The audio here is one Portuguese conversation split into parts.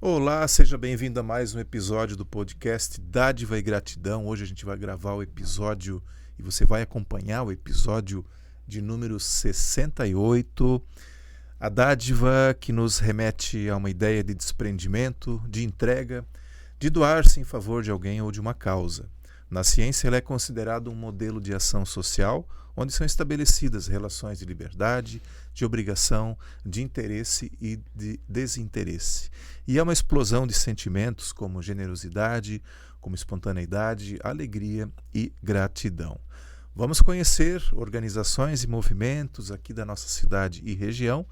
Olá, seja bem-vindo a mais um episódio do podcast Dádiva e Gratidão. Hoje a gente vai gravar o episódio e você vai acompanhar o episódio de número 68. A dádiva que nos remete a uma ideia de desprendimento, de entrega, de doar-se em favor de alguém ou de uma causa. Na ciência, ela é considerada um modelo de ação social, onde são estabelecidas relações de liberdade, de obrigação, de interesse e de desinteresse. E é uma explosão de sentimentos como generosidade, como espontaneidade, alegria e gratidão. Vamos conhecer organizações e movimentos aqui da nossa cidade e região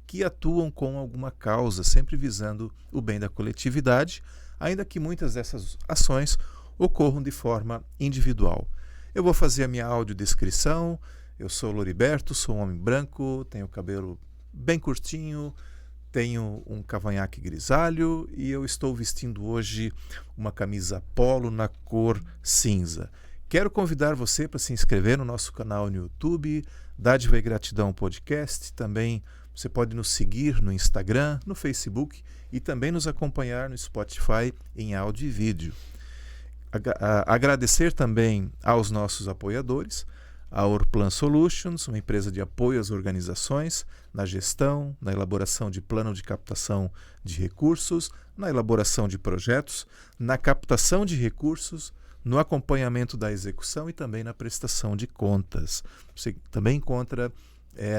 que atuam com alguma causa, sempre visando o bem da coletividade, ainda que muitas dessas ações ocorram de forma individual. Eu vou fazer a minha audiodescrição. Eu sou Loriberto, sou um homem branco, tenho o cabelo bem curtinho, tenho um cavanhaque grisalho e eu estou vestindo hoje uma camisa polo na cor cinza. Quero convidar você para se inscrever no nosso canal no YouTube, Dádiva e Gratidão Podcast. Também você pode nos seguir no Instagram, no Facebook e também nos acompanhar no Spotify em áudio e vídeo. Agradecer também aos nossos apoiadores, a Orplan Solutions, uma empresa de apoio às organizações, na gestão, na elaboração de plano de captação de recursos, na elaboração de projetos, na captação de recursos, no acompanhamento da execução e também na prestação de contas. Você também encontra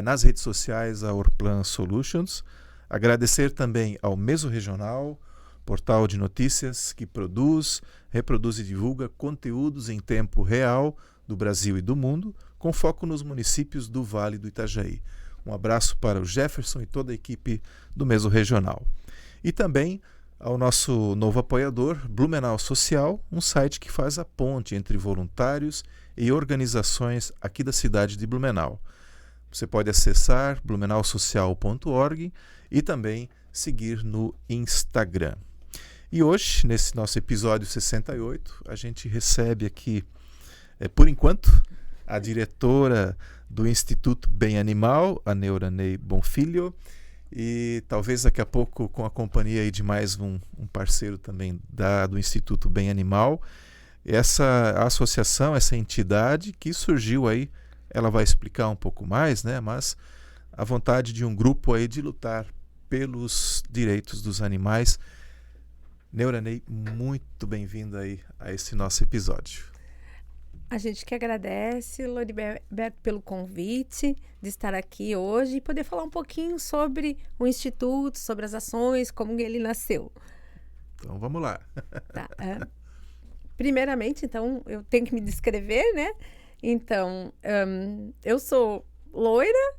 nas redes sociais a Orplan Solutions. Agradecer também ao Mesorregional, portal de notícias que produz, reproduz e divulga conteúdos em tempo real do Brasil e do mundo, com foco nos municípios do Vale do Itajaí. Um abraço para o Jefferson e toda a equipe do Mesorregional. E também ao nosso novo apoiador, Blumenau Social, um site que faz a ponte entre voluntários e organizações aqui da cidade de Blumenau. Você pode acessar blumenausocial.org e também seguir no Instagram. E hoje, nesse nosso episódio 68, a gente recebe aqui, por enquanto, a diretora do Instituto Bem Animal, a Neuranei Bonfilho, e talvez daqui a pouco com a companhia aí de mais um parceiro também do Instituto Bem Animal. Essa associação, essa entidade que surgiu aí, ela vai explicar um pouco mais, né? Mas a vontade de um grupo aí de lutar pelos direitos dos animais. Neuranei, muito bem-vinda aí a esse nosso episódio. A gente que agradece, Loriberto, pelo convite de estar aqui hoje e poder falar um pouquinho sobre o Instituto, sobre as ações, como ele nasceu. Então, vamos lá. Tá, primeiramente, então, eu tenho que me descrever, né? Então, eu sou loira,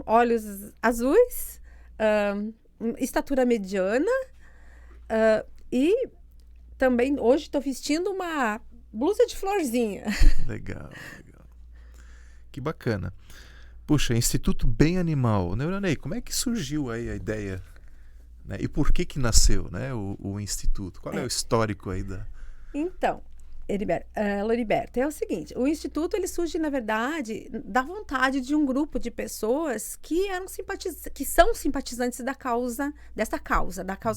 olhos azuis, estatura mediana, e também hoje estou vestindo uma blusa de florzinha. Legal. Que bacana. Puxa, Instituto Bem Animal. Neuranei, como é que surgiu aí a ideia? Né? E por que nasceu, né, o Instituto? Qual é o histórico aí da... Então, Loriberto, é o seguinte, o Instituto ele surge, na verdade, da vontade de um grupo de pessoas que são simpatizantes da causa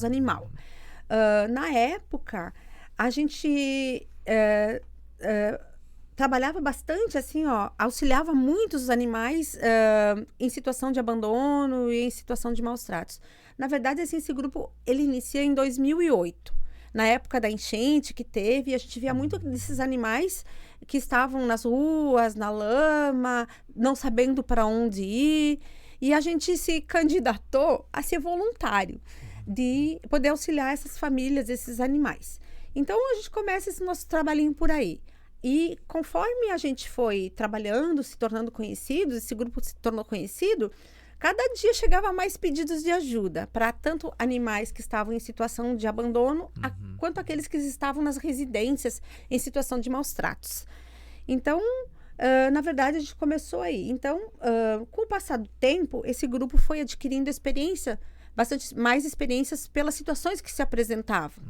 animal. Na época, a gente trabalhava bastante, assim, auxiliava muitos animais em situação de abandono e em situação de maus tratos. Na verdade, assim, esse grupo ele inicia em 2008. Na época da enchente que teve, a gente via muito desses animais que estavam nas ruas, na lama, não sabendo para onde ir. E a gente se candidatou a ser voluntário, de poder auxiliar essas famílias, esses animais. Então, a gente começa esse nosso trabalhinho por aí. E conforme a gente foi trabalhando, se tornando conhecidos, esse grupo se tornou conhecido, cada dia chegava mais pedidos de ajuda para tanto animais que estavam em situação de abandono, quanto aqueles que estavam nas residências em situação de maus tratos. Então, na verdade, a gente começou aí. Então, com o passar do tempo, esse grupo foi adquirindo bastante mais experiências pelas situações que se apresentavam.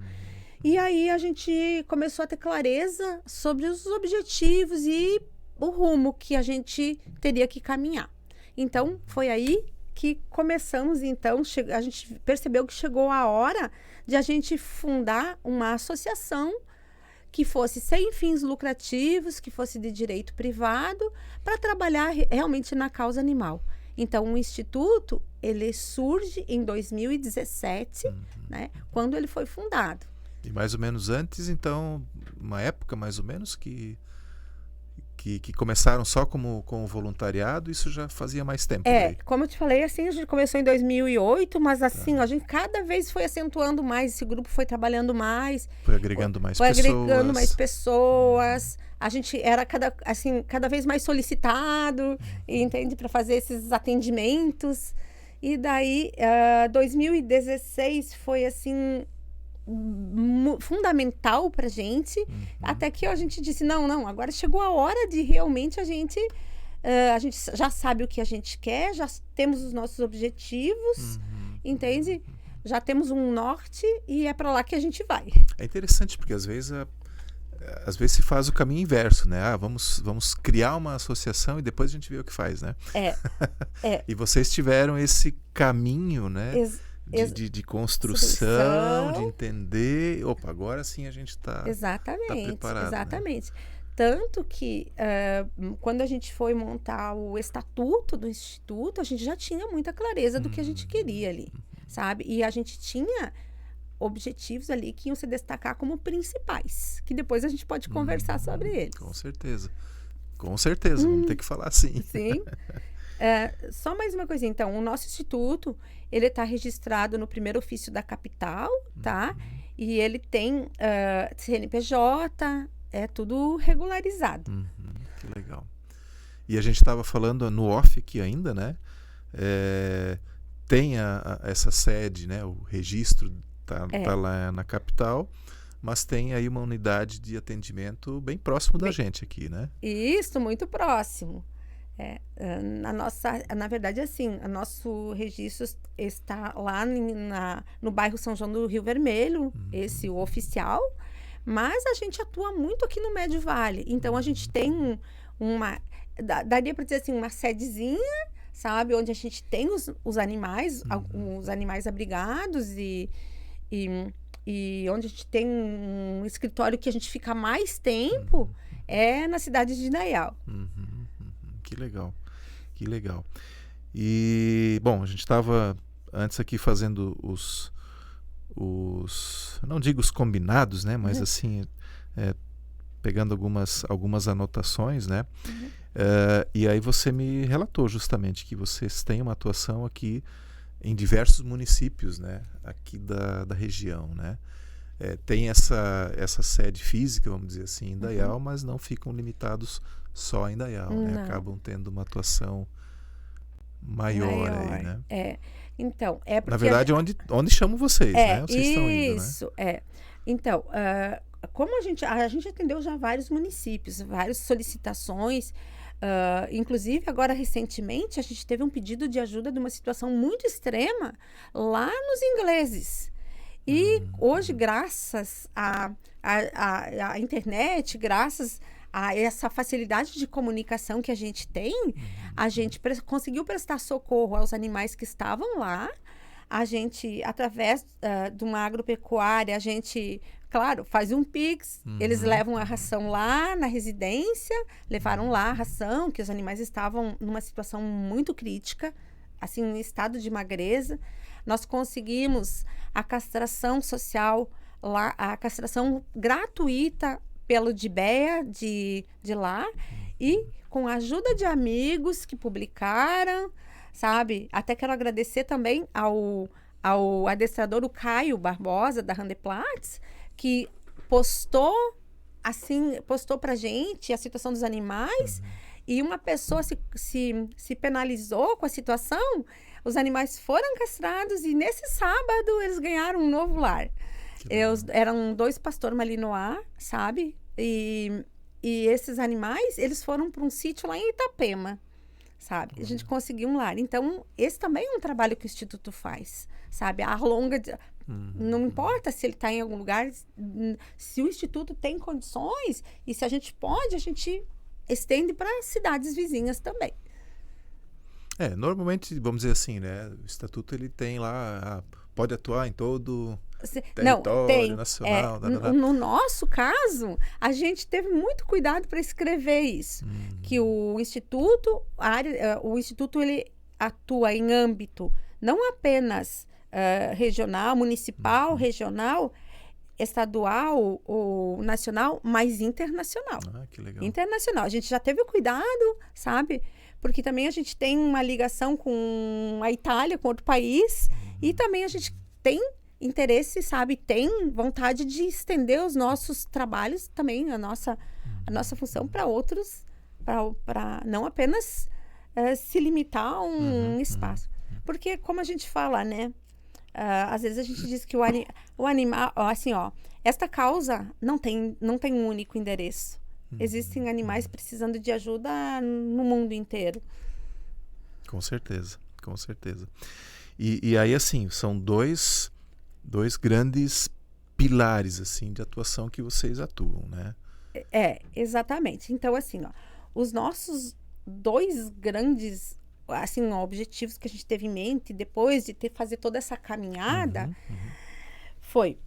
E aí a gente começou a ter clareza sobre os objetivos e o rumo que a gente teria que caminhar. Então, foi aí que começamos, então, a gente percebeu que chegou a hora de a gente fundar uma associação que fosse sem fins lucrativos, que fosse de direito privado, para trabalhar realmente na causa animal. Então, o Instituto, ele surge em 2017, né, quando ele foi fundado. E mais ou menos antes, então, uma época mais ou menos que começaram só com o voluntariado, isso já fazia mais tempo. Daí. Como eu te falei, assim, a gente começou em 2008, mas assim, a gente cada vez foi acentuando mais, esse grupo foi trabalhando mais. Foi agregando mais pessoas. Foi agregando mais pessoas. A gente era cada vez mais solicitado, entende? Para fazer esses atendimentos. E daí, 2016 foi assim... fundamental pra gente, até que a gente disse, não, agora chegou a hora de realmente a gente já sabe o que a gente quer, já temos os nossos objetivos, entende? Já temos um norte e é para lá que a gente vai. É interessante porque às vezes se faz o caminho inverso, né? Vamos criar uma associação e depois a gente vê o que faz, né? E vocês tiveram esse caminho, né? De construção, de entender. Opa, agora sim a gente está preparado. Exatamente. Né? Tanto que quando a gente foi montar o estatuto do Instituto, a gente já tinha muita clareza do que a gente queria ali, sabe? E a gente tinha objetivos ali que iam se destacar como principais, que depois a gente pode conversar sobre eles. Com certeza. Vamos ter que falar sim. Sim. Só mais uma coisinha, então, o nosso instituto, ele está registrado no primeiro ofício da capital, tá? E ele tem CNPJ, é tudo regularizado. Que legal. E a gente estava falando no off aqui ainda, né? Tem essa sede, né? O registro tá lá na capital, mas tem aí uma unidade de atendimento bem próximo da gente aqui, né? Isso, muito próximo. Na verdade, assim, o nosso registro está lá no bairro São João do Rio Vermelho, esse o oficial, mas a gente atua muito aqui no Médio Vale. Então, a gente tem daria para dizer assim, uma sedezinha, sabe, onde a gente tem os animais, os animais abrigados e onde a gente tem um escritório que a gente fica mais tempo é na cidade de Indaial. Que legal. E, bom, a gente estava antes aqui fazendo os não digo os combinados, né? Mas assim, pegando algumas anotações, né? E aí você me relatou justamente que vocês têm uma atuação aqui em diversos municípios, né? Aqui da região, né? Tem essa sede física, vamos dizer assim, em Indaial, mas não ficam limitados só em Indaial, né? Acabam tendo uma atuação maior aí, né? Então, porque... Na verdade, onde chamam vocês, né? Vocês estão indo, né? Isso, Então, como a gente atendeu já vários municípios, várias solicitações, inclusive agora recentemente a gente teve um pedido de ajuda de uma situação muito extrema lá nos ingleses. E hoje, graças à internet, graças a essa facilidade de comunicação que a gente tem, a gente conseguiu prestar socorro aos animais que estavam lá. A gente, através de uma agropecuária, a gente, claro, faz um Pix, eles levam a ração lá na residência, levaram lá a ração, que os animais estavam numa situação muito crítica, assim, em estado de magreza. Nós conseguimos a castração social lá, a castração gratuita pelo DIBEA de lá, e com a ajuda de amigos que publicaram, sabe? Até quero agradecer também ao adestrador, o Caio Barbosa, da Handeplatz, que postou pra gente a situação dos animais, e uma pessoa se penalizou com a situação. Os animais foram castrados e nesse sábado eles ganharam um novo lar. Eram 2 pastor malinois, sabe? E esses animais, eles foram para um sítio lá em Itapema, sabe? A gente conseguiu um lar. Então, esse também é um trabalho que o Instituto faz, sabe? Não importa se ele está em algum lugar, se o Instituto tem condições e se a gente pode, a gente estende para cidades vizinhas também. Normalmente, vamos dizer assim, né? O estatuto ele tem lá, pode atuar em todo Não, território tem. nacional. No nosso caso, a gente teve muito cuidado para escrever isso, que o Instituto, o Instituto ele atua em âmbito não apenas regional, municipal, regional, estadual ou nacional, mas internacional. Que legal. Internacional. A gente já teve o cuidado, sabe? Porque também a gente tem uma ligação com a Itália, com outro país, e também a gente tem interesse, sabe? Tem vontade de estender os nossos trabalhos também, a nossa função para outros, para não apenas se limitar a um espaço. Porque, como a gente fala, né? Às vezes a gente diz que o animal, assim, esta causa não tem um único endereço. Existem animais precisando de ajuda no mundo inteiro. Com certeza, com certeza. E aí, assim, são dois grandes pilares, assim, de atuação que vocês atuam, né? Exatamente. Então, assim, os nossos dois grandes assim, objetivos que a gente teve em mente depois de fazer toda essa caminhada foi,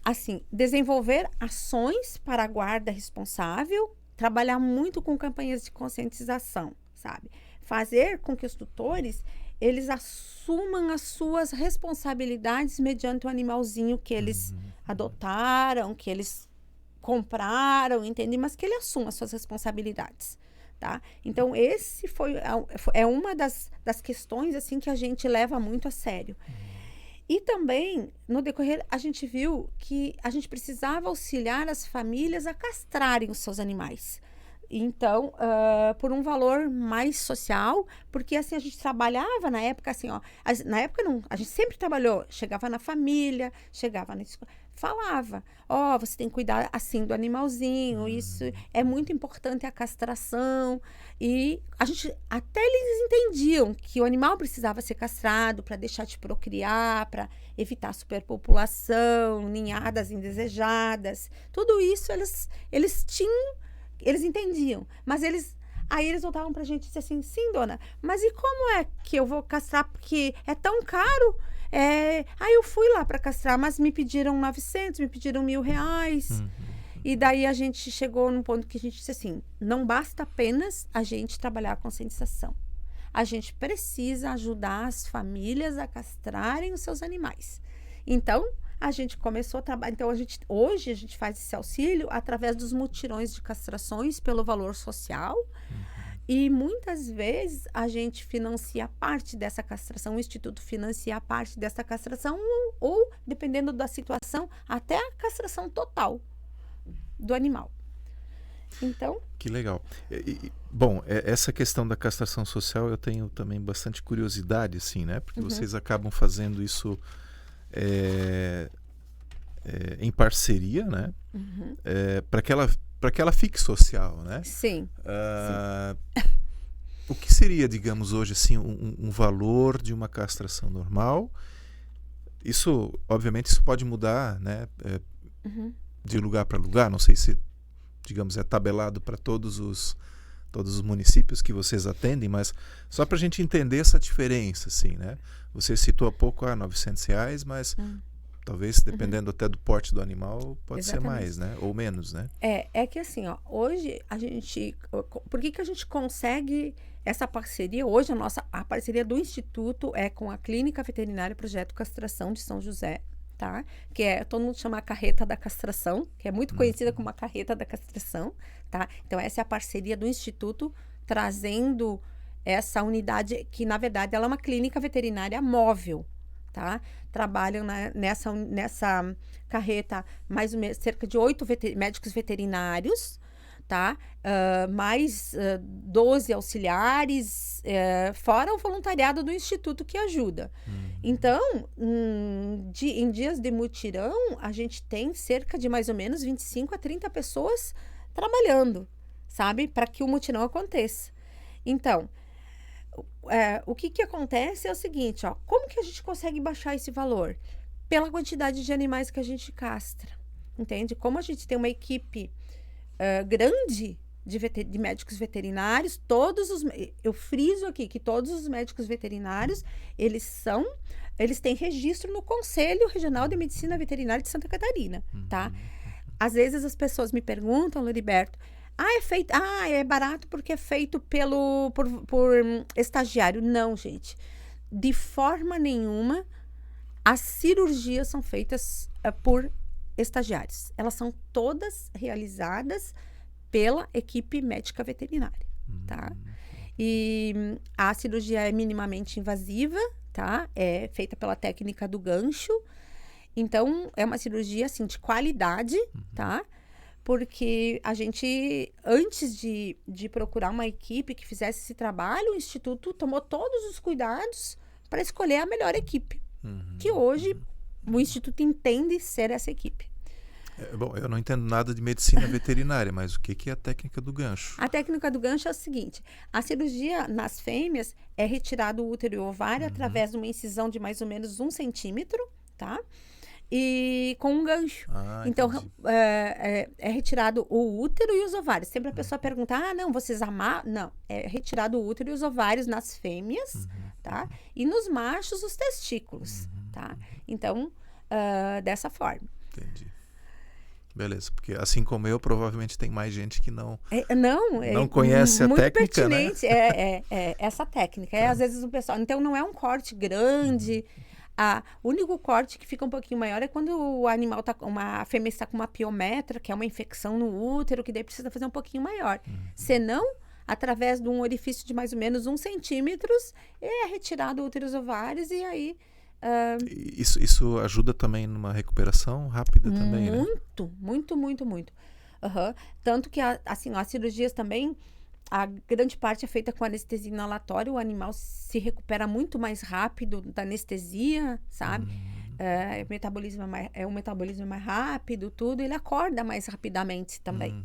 assim, desenvolver ações para a guarda responsável, trabalhar muito com campanhas de conscientização, sabe? Fazer com que os tutores, eles assumam as suas responsabilidades mediante o animalzinho que eles adotaram, que eles compraram, entende? Mas que ele assuma as suas responsabilidades. Tá? Então, esse é uma das questões assim, que a gente leva muito a sério. E também, no decorrer, a gente viu que a gente precisava auxiliar as famílias a castrarem os seus animais. Então, por um valor mais social, porque assim, a gente trabalhava na época, assim, na época não, a gente sempre trabalhou, chegava na família, chegava na escola, falava, você tem que cuidar assim do animalzinho, isso é muito importante a castração, e a gente, até eles entendiam que o animal precisava ser castrado para deixar de procriar, para evitar superpopulação, ninhadas indesejadas, tudo isso eles entendiam, mas aí eles voltavam pra gente e diziam assim, sim, dona, mas e como é que eu vou castrar, porque é tão caro? Aí eu fui lá para castrar, mas me pediram 900, me pediram R$1.000. E daí a gente chegou num ponto que a gente disse assim, não basta apenas a gente trabalhar a conscientização. A gente precisa ajudar as famílias a castrarem os seus animais. Então, a gente começou a trabalhar. Então, hoje a gente faz esse auxílio através dos mutirões de castrações pelo valor social. E muitas vezes a gente financia parte dessa castração, o Instituto financia parte dessa castração, ou, dependendo da situação, até a castração total do animal. Então... Que legal. Bom, essa questão da castração social eu tenho também bastante curiosidade, assim, né? Porque vocês acabam fazendo isso em parceria, né? Para que ela fique social, né? Sim. O que seria, digamos, hoje, assim, um valor de uma castração normal? Isso, obviamente, isso pode mudar, né? De lugar para lugar. Não sei se, digamos, é tabelado para todos os municípios que vocês atendem, mas só para a gente entender essa diferença, assim, né? Você citou há pouco R$900, mas talvez, dependendo até do porte do animal, pode ser mais, né? Ou menos, né? É que assim, hoje a gente... Por que a gente consegue essa parceria? Hoje a parceria do Instituto é com a Clínica Veterinária Projeto Castração de São José, tá? Que todo mundo chama a carreta da castração, que é muito conhecida como a carreta da castração, tá? Então, essa é a parceria do Instituto trazendo essa unidade que, na verdade, ela é uma clínica veterinária móvel, tá? Trabalham nessa carreta mais ou menos cerca de 8 médicos veterinários, tá? Mais 12 auxiliares, fora o voluntariado do Instituto que ajuda. Então, em dias de mutirão, a gente tem cerca de mais ou menos 25 a 30 pessoas trabalhando, sabe? Para que o mutirão aconteça. Então, o que acontece é o seguinte, como que a gente consegue baixar esse valor? Pela quantidade de animais que a gente castra, entende? Como a gente tem uma equipe grande, de médicos veterinários, eu friso aqui que todos os médicos veterinários, eles têm registro no Conselho Regional de Medicina Veterinária de Santa Catarina, tá? Às vezes as pessoas me perguntam, Loriberto, é barato porque é feito por estagiário. Não, gente. De forma nenhuma, as cirurgias são feitas por estagiários. Elas são todas realizadas pela equipe médica veterinária, tá? E a cirurgia é minimamente invasiva, tá? É feita pela técnica do gancho. Então, é uma cirurgia, assim, de qualidade, tá? Porque a gente, antes de procurar uma equipe que fizesse esse trabalho, o Instituto tomou todos os cuidados para escolher a melhor equipe. Que hoje o Instituto entende ser essa equipe. Bom, eu não entendo nada de medicina veterinária, mas o que é a técnica do gancho? A técnica do gancho é o seguinte: a cirurgia nas fêmeas é retirado o útero e o ovário através de uma incisão de mais ou menos 1 centímetro, tá? E com um gancho. Então, é retirado o útero e os ovários. Sempre a pessoa pergunta, não, vocês amarram? Não, é retirado o útero e os ovários nas fêmeas, tá? E nos machos, os testículos, tá? Então, dessa forma. Entendi. Beleza, porque assim como eu, provavelmente tem mais gente que não conhece a técnica, pertinente, né? Essa técnica. Às vezes o pessoal... Então, não é um corte grande. O único corte que fica um pouquinho maior é quando o animal a fêmea está com uma piometra, que é uma infecção no útero, que daí precisa fazer um pouquinho maior. Senão, através de um orifício de mais ou menos 1 centímetro, é retirado o útero e os ovários e aí... Isso ajuda também numa recuperação rápida também, né? Muito. Tanto que, assim, as cirurgias também, a grande parte é feita com anestesia inalatória, o animal se recupera muito mais rápido da anestesia, sabe? O metabolismo é mais rápido, tudo, ele acorda mais rapidamente também.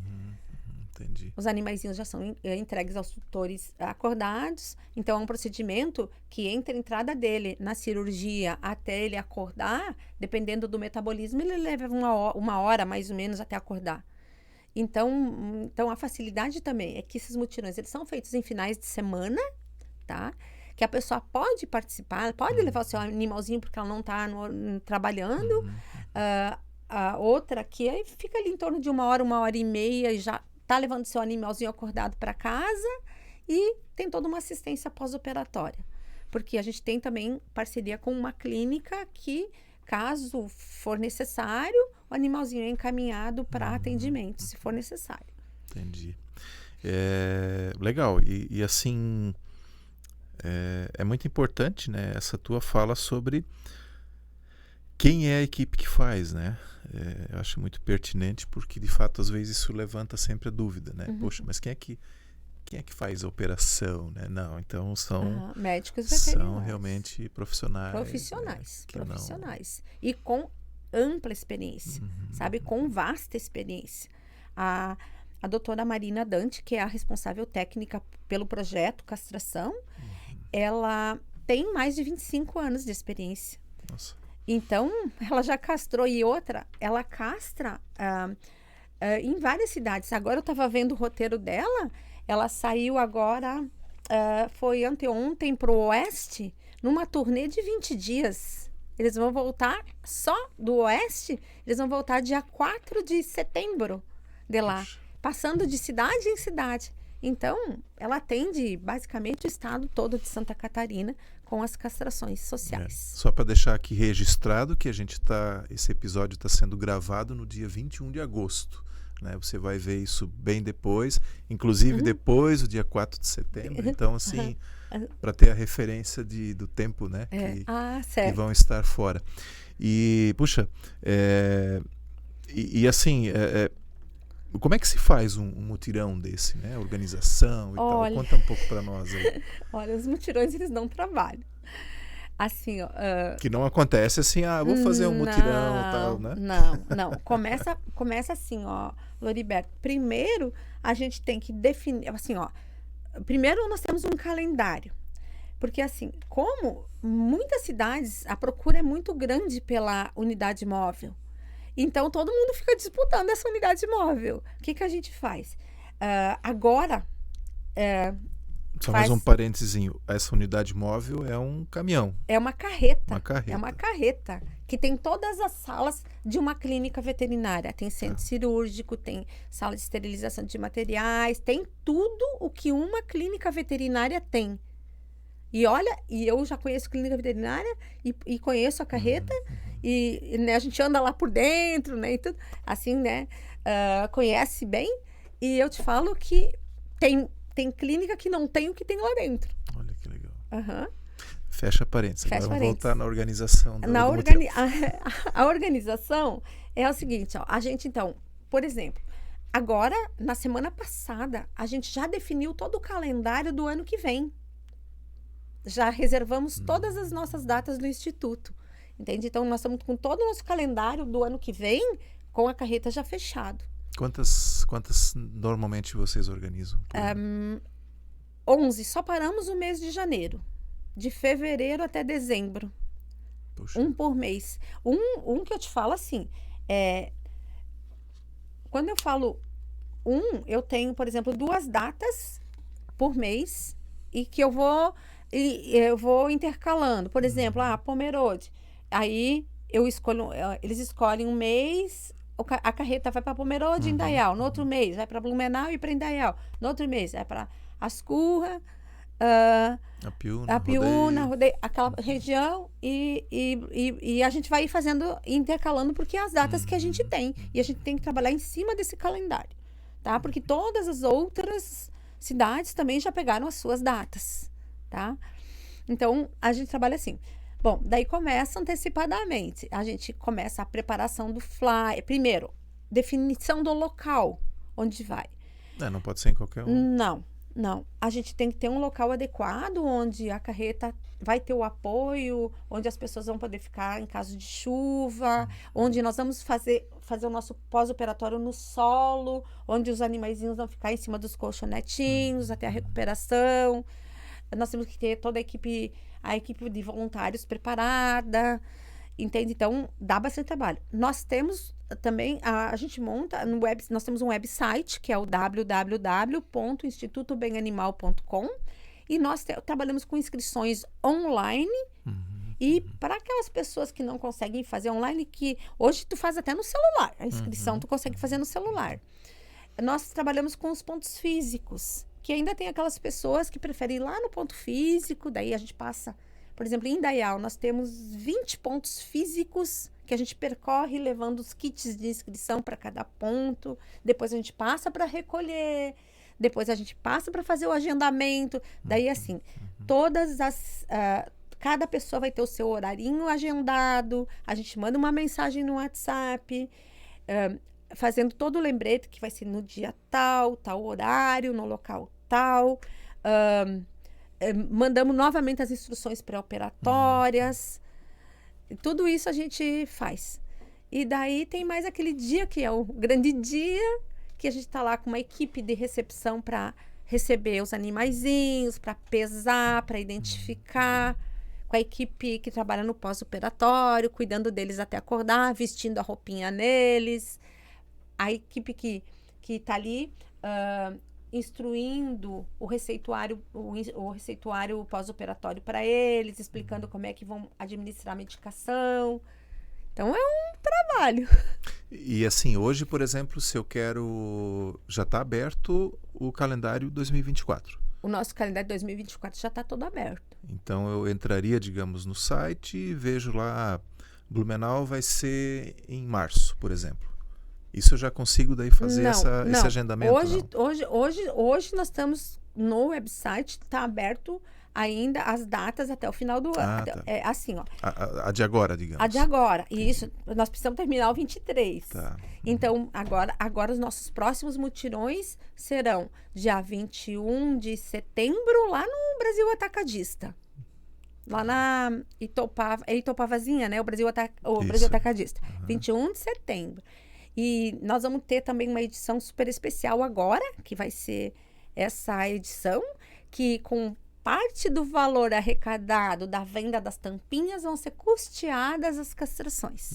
Entendi. Os animaizinhos já são entregues aos tutores acordados, então é um procedimento que entre a entrada dele na cirurgia até ele acordar, dependendo do metabolismo, ele leva uma hora mais ou menos até acordar. Então a facilidade também é que esses mutirões, eles são feitos em finais de semana, tá? Que a pessoa pode participar, pode levar o seu animalzinho porque ela não está trabalhando. A outra que aí fica ali em torno de 1 hora e já tá levando seu animalzinho acordado para casa e tem toda uma assistência pós-operatória. Porque a gente tem também parceria com uma clínica que, caso for necessário, o animalzinho é encaminhado para atendimento, se for necessário. Entendi. Legal. E assim, é muito importante, né, essa tua fala sobre quem é a equipe que faz, né? Eu acho muito pertinente porque, de fato, às vezes isso levanta sempre a dúvida, né? Poxa, mas quem é que faz a operação, né? Não, então são médicos veterinários. São realmente profissionais. Profissionais. E com ampla experiência, sabe? Com vasta experiência. A doutora Marina Dante, que é a responsável técnica pelo projeto Castração, ela tem mais de 25 anos de experiência. Nossa. Então, ela já castrou. E outra, ela castra em várias cidades. Agora eu estava vendo o roteiro dela. Ela saiu agora, foi anteontem, para o Oeste, numa turnê de 20 dias. Eles vão voltar só do Oeste. Eles vão voltar dia 4 de setembro de lá. Passando de cidade em cidade. Então, ela atende basicamente o estado todo de Santa Catarina com as castrações sociais. Só para deixar aqui registrado que esse episódio está sendo gravado no dia 21 de agosto. Né? Você vai ver isso bem depois, inclusive depois do dia 4 de setembro. Então, assim, para ter a referência do tempo, né? Que vão estar fora. E, puxa, assim... como é que se faz um mutirão desse, né? Organização e tal. Conta um pouco para nós aí. Olha, os mutirões, eles dão trabalho. Assim, ó... Que não acontece assim, vou fazer um mutirão e tal, né? Não. Começa assim, ó, Loriberto. Primeiro, a gente tem que definir, assim, ó. Primeiro, nós temos um calendário. Porque, assim, como muitas cidades, a procura é muito grande pela unidade móvel. Então, todo mundo fica disputando essa unidade móvel. O que a gente faz? Agora, Só mais um parentezinho. Essa unidade móvel é um caminhão. é uma carreta. Uma carreta. É uma carreta que tem todas as salas de uma clínica veterinária. Tem centro cirúrgico, tem sala de esterilização de materiais, tem tudo o que uma clínica veterinária tem. E olha, e eu já conheço clínica veterinária e conheço a carreta, e né, a gente anda lá por dentro, né, e tudo, assim, né, conhece bem, e eu te falo que tem clínica que não tem o que tem lá dentro. Olha que legal. Uhum. Fecha parênteses. Fecha Agora parênteses. vamos voltar na organização. A organização é o seguinte, ó, a gente, então, por exemplo, agora, na semana passada, a gente já definiu todo o calendário do ano que vem. Já reservamos todas as nossas datas no Instituto, entende? Então, nós estamos com todo o nosso calendário do ano que vem com a carreta já fechado. Quantas normalmente vocês organizam? 11, só paramos o mês de janeiro. De fevereiro até dezembro. Puxa. Um por mês. Um que eu te falo assim, quando eu falo eu tenho, por exemplo, 2 datas por mês e que eu vou intercalando. Por exemplo, Pomerode. Aí eles escolhem um mês, a carreta vai para Pomerode e Indaial. No outro mês vai para Blumenau e para Indaial. No outro mês vai para Ascurra, Apiúna, Rodeio, aquela região, e a gente vai intercalando, porque é as datas que a gente tem. E a gente tem que trabalhar em cima desse calendário, tá? Porque todas as outras cidades também já pegaram as suas datas, tá? Então, a gente trabalha assim. Bom, daí começa antecipadamente. A gente começa a preparação do flyer. Primeiro, definição do local onde vai. Não pode ser em qualquer um. Não. A gente tem que ter um local adequado, onde a carreta vai ter o apoio, onde as pessoas vão poder ficar em caso de chuva, onde nós vamos fazer o nosso pós-operatório no solo, onde os animaizinhos vão ficar em cima dos colchonetinhos até a recuperação. Nós temos que ter toda a equipe de voluntários preparada, entende? Então, dá bastante trabalho. Nós temos também, a gente monta nós temos um website, que é o www.institutobenanimal.com, e nós trabalhamos com inscrições online, e para aquelas pessoas que não conseguem fazer online, que hoje tu faz até no celular, a inscrição tu consegue fazer no celular. Nós trabalhamos com os pontos físicos, que ainda tem aquelas pessoas que preferem ir lá no ponto físico, daí a gente passa, por exemplo, em Indaial, nós temos 20 pontos físicos que a gente percorre levando os kits de inscrição para cada ponto, depois a gente passa para recolher, depois a gente passa para fazer o agendamento, daí assim, cada pessoa vai ter o seu horarinho agendado, a gente manda uma mensagem no WhatsApp, fazendo todo o lembrete que vai ser no dia tal horário, no local tal. Mandamos novamente as instruções pré-operatórias. Tudo isso a gente faz. E daí tem mais aquele dia que é o grande dia, que a gente está lá com uma equipe de recepção para receber os animaizinhos, para pesar, para identificar, com a equipe que trabalha no pós-operatório, cuidando deles até acordar, vestindo a roupinha neles. A equipe que está ali instruindo o receituário pós-operatório para eles, explicando como é que vão administrar a medicação. Então, é um trabalho. E assim, hoje, por exemplo, se eu quero... Já está aberto o calendário 2024. O nosso calendário 2024 já está todo aberto. Então, eu entraria, digamos, no site e vejo lá, Blumenau vai ser em março, por exemplo. Isso eu já consigo daí fazer esse agendamento? Hoje nós estamos no website, está aberto ainda as datas até o final do ano. Tá. É assim, ó. A de agora, digamos. A de agora. E isso, nós precisamos terminar o 23. Tá. Então, agora os nossos próximos mutirões serão dia 21 de setembro, lá no Brasil Atacadista. Lá na Itopavazinha, né? O Brasil Atacadista. 21 de setembro. E nós vamos ter também uma edição super especial agora, que vai ser essa edição, que com parte do valor arrecadado da venda das tampinhas vão ser custeadas as castrações.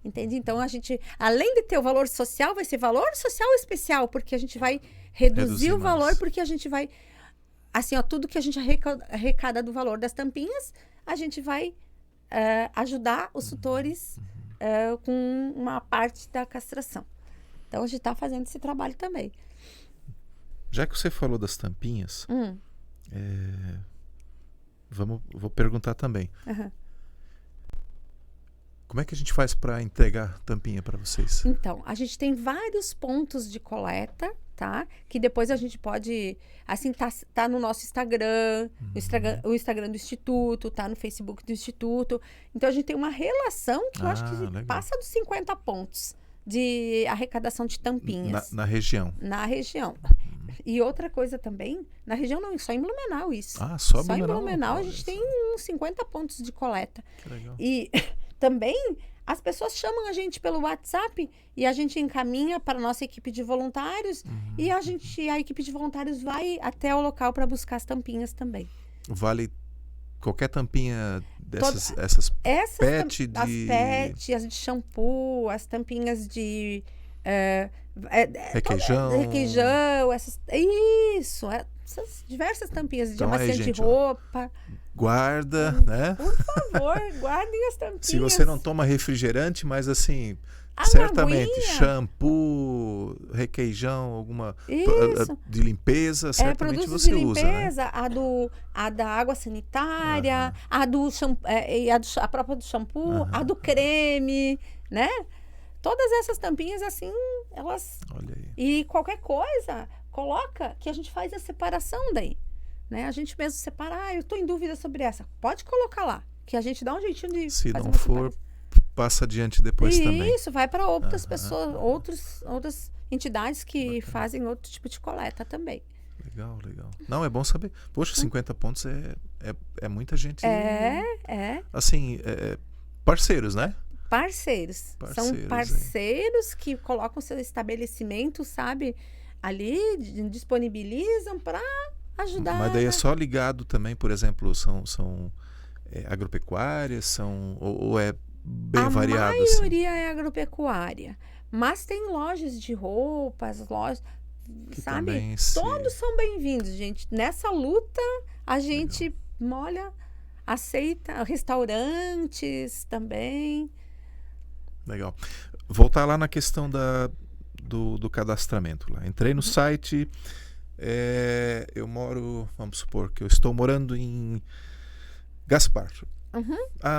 Entende? Então, a gente, além de ter o valor social, vai ser valor social especial, porque a gente vai reduzir o mais. valor, porque a gente vai, assim, ó, tudo que a gente arrecada do valor das tampinhas, a gente vai ajudar os tutores com uma parte da castração. Então, a gente está fazendo esse trabalho também. Já que você falou das tampinhas, vou perguntar também. Uhum. Como é que a gente faz para entregar tampinha para vocês? Então, a gente tem vários pontos de coleta, tá? Que depois a gente pode, assim, tá no nosso Instagram, o Instagram do Instituto, tá no Facebook do Instituto. Então, a gente tem uma relação que eu acho que legal. passa dos 50 pontos de arrecadação de tampinhas. Na região. Na região. E outra coisa também, na região não, só em Blumenau isso. Só em Blumenau? Blumenau a gente tem uns 50 pontos de coleta. Que legal. E também as pessoas chamam a gente pelo WhatsApp e a gente encaminha para a nossa equipe de voluntários e a equipe de voluntários vai até o local para buscar as tampinhas também. Vale qualquer tampinha essas PET de... As PET, as de shampoo, as tampinhas de... requeijão, essas diversas tampinhas de Então, amaciante gente, de roupa. Guarda, né? Por favor, guardem as tampinhas. Se você não toma refrigerante, mas assim, Uma certamente aguinha. shampoo, requeijão, alguma Isso. de limpeza, certamente produtos você de usa, né? limpeza, a da água sanitária, a do shampoo, a própria do shampoo, a do creme, né? Todas essas tampinhas, assim, elas... Olha aí. E qualquer coisa, coloca que a gente faz a separação daí, né? A gente mesmo separa, eu tô em dúvida sobre essa. Pode colocar lá, que a gente dá um jeitinho de Se fazer não uma for, separação. passa adiante depois também. Isso, vai para outras pessoas, outras entidades que fazem outro tipo de coleta também. Legal. Não, é bom saber. Poxa, 50 pontos é muita gente. Assim, parceiros, né? Parceiros. São parceiros que colocam seu estabelecimento, sabe, ali, disponibilizam para ajudar. Mas daí é só ligado também, por exemplo, são agropecuárias, ou é bem variado? A maioria é agropecuária, mas tem lojas de roupas, lojas, que sabe? também Todos são bem-vindos, gente. Nessa luta, a gente aceita restaurantes também. Legal. Voltar lá na questão do cadastramento. Lá. Entrei no site, eu moro, vamos supor que eu estou morando em Gaspar.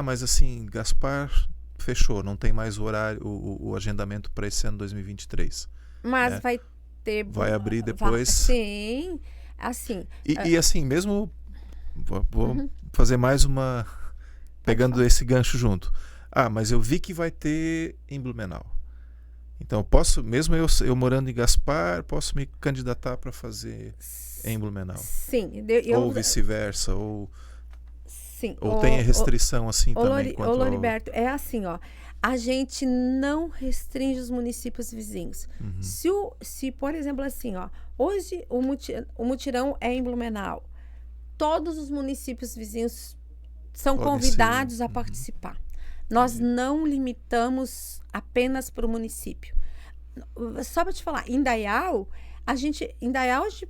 Mas assim, Gaspar fechou, não tem mais o horário, o agendamento para esse ano 2023. Mas vai ter... Vai abrir depois? Sim, assim... E assim, mesmo... Vou fazer mais uma... Pegando esse gancho junto. Mas eu vi que vai ter em Blumenau. Então, posso, mesmo eu morando em Gaspar, posso me candidatar para fazer em Blumenau? Sim. Ou vice-versa, ou sim, tem restrição assim também? Loriberto, é assim, ó. A gente não restringe os municípios vizinhos. Se, por exemplo, assim, ó, hoje o mutirão é em Blumenau. Todos os municípios vizinhos são convidados a participar. Nós não limitamos apenas para o município. Só para te falar, Indaial, a gente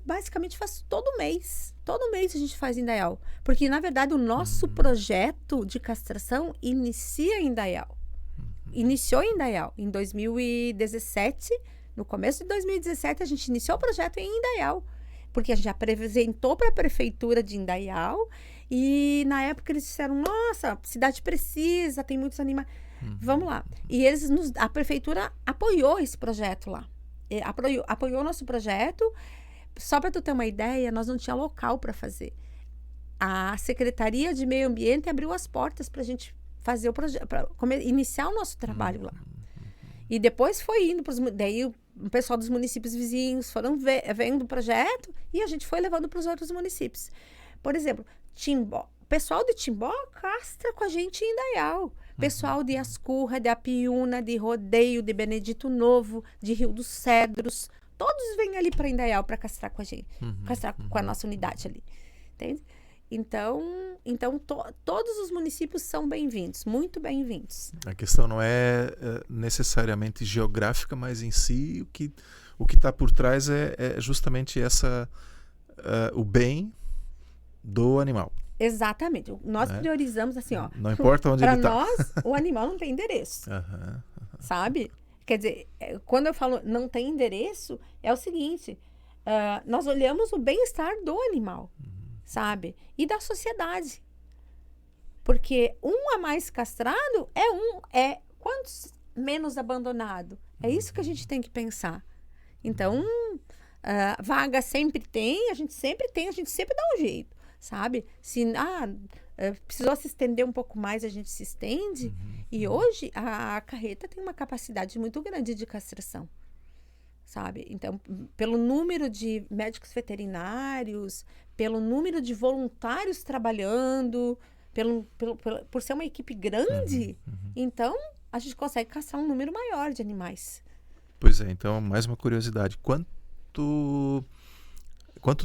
basicamente faz todo mês. Todo mês a gente faz Indaial. Porque, na verdade, o nosso projeto de castração inicia em Indaial. Iniciou em Indaial. Em 2017, no começo de 2017, a gente iniciou o projeto em Indaial. Porque a gente apresentou para a prefeitura de Indaial e na época eles disseram, nossa, a cidade precisa, tem muitos animais, vamos lá. E a prefeitura apoiou esse projeto lá, apoiou o nosso projeto. Só para tu ter uma ideia, nós não tínhamos local para fazer. A Secretaria de Meio Ambiente abriu as portas para a gente fazer o projeto, para iniciar o nosso trabalho lá. E depois foi indo para daí o pessoal dos municípios vizinhos foram vendo o projeto e a gente foi levando para os outros municípios. Por exemplo, Timbó. O pessoal de Timbó castra com a gente em Indaial. Pessoal de Ascurra, de Apiúna, de Rodeio, de Benedito Novo, de Rio dos Cedros. Todos vêm ali para Indaial para castrar com a gente. Castrar com a nossa unidade ali. Entende? Então todos os municípios são bem-vindos, muito bem-vindos. A questão não é necessariamente geográfica, mas em si o que está por trás é justamente o bem do animal. Exatamente. Nós priorizamos assim, ó. Não importa onde ele está. Para nós, o animal não tem endereço. Sabe? Quer dizer, quando eu falo não tem endereço, é o seguinte, nós olhamos o bem-estar do animal, sabe? E da sociedade. Porque um a mais castrado é quantos menos abandonado? É isso que a gente tem que pensar. Então, vaga sempre tem, a gente sempre dá um jeito, sabe? Se precisou se estender um pouco mais, a gente se estende. E hoje a carreta tem uma capacidade muito grande de castração, sabe? Então, pelo número de médicos veterinários, pelo número de voluntários trabalhando, por ser uma equipe grande, então a gente consegue castrar um número maior de animais. Pois é, então mais uma curiosidade. Quanto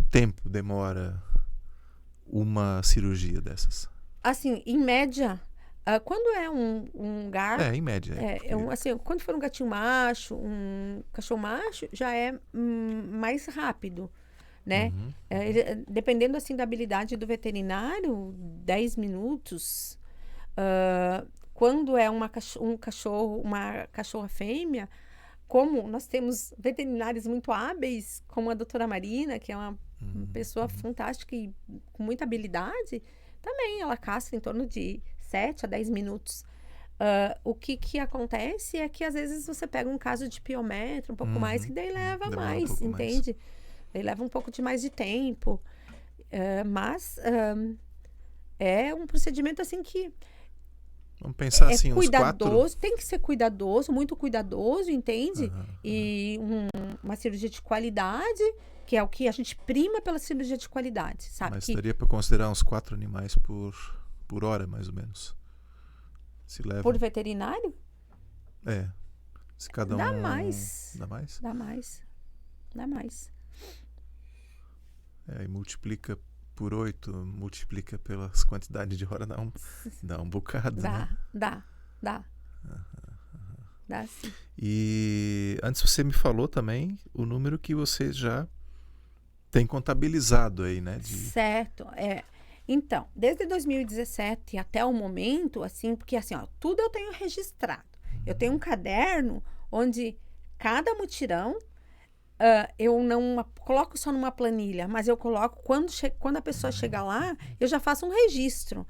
tempo demora uma cirurgia dessas? Assim, em média, quando é um gato... em média. Assim, quando for um gatinho macho, um cachorro macho, já é mais rápido, né? Dependendo, assim, da habilidade do veterinário, 10 minutos. Quando é uma cachorra fêmea, como nós temos veterinários muito hábeis, como a doutora Marina, que é uma pessoa fantástica e com muita habilidade, também ela castra em torno de 7 a 10 minutos. O que acontece é que às vezes você pega um caso de piometra, um pouco mais, que daí leva mais, entende? Daí leva um pouco de mais de tempo. Mas é um procedimento assim que vamos pensar assim, cuidadoso, tem que ser cuidadoso, muito cuidadoso, entende? E uma cirurgia de qualidade, que é o que a gente prima pela cirurgia de qualidade, sabe? Mas daria para considerar uns 4 animais por hora, mais ou menos. Se leva... Por veterinário? Se cada Dá um... mais. Dá mais? Dá mais. E multiplica por 8, multiplica pelas quantidades de hora, dá um bocado, né? Dá. Dá sim. E antes você me falou também o número que você já tem contabilizado aí, né? Certo, Então, desde 2017 até o momento, assim, porque assim, ó, tudo eu tenho registrado. Eu tenho um caderno onde cada mutirão eu não coloco só numa planilha, mas eu coloco quando a pessoa chega lá, eu já faço um registro.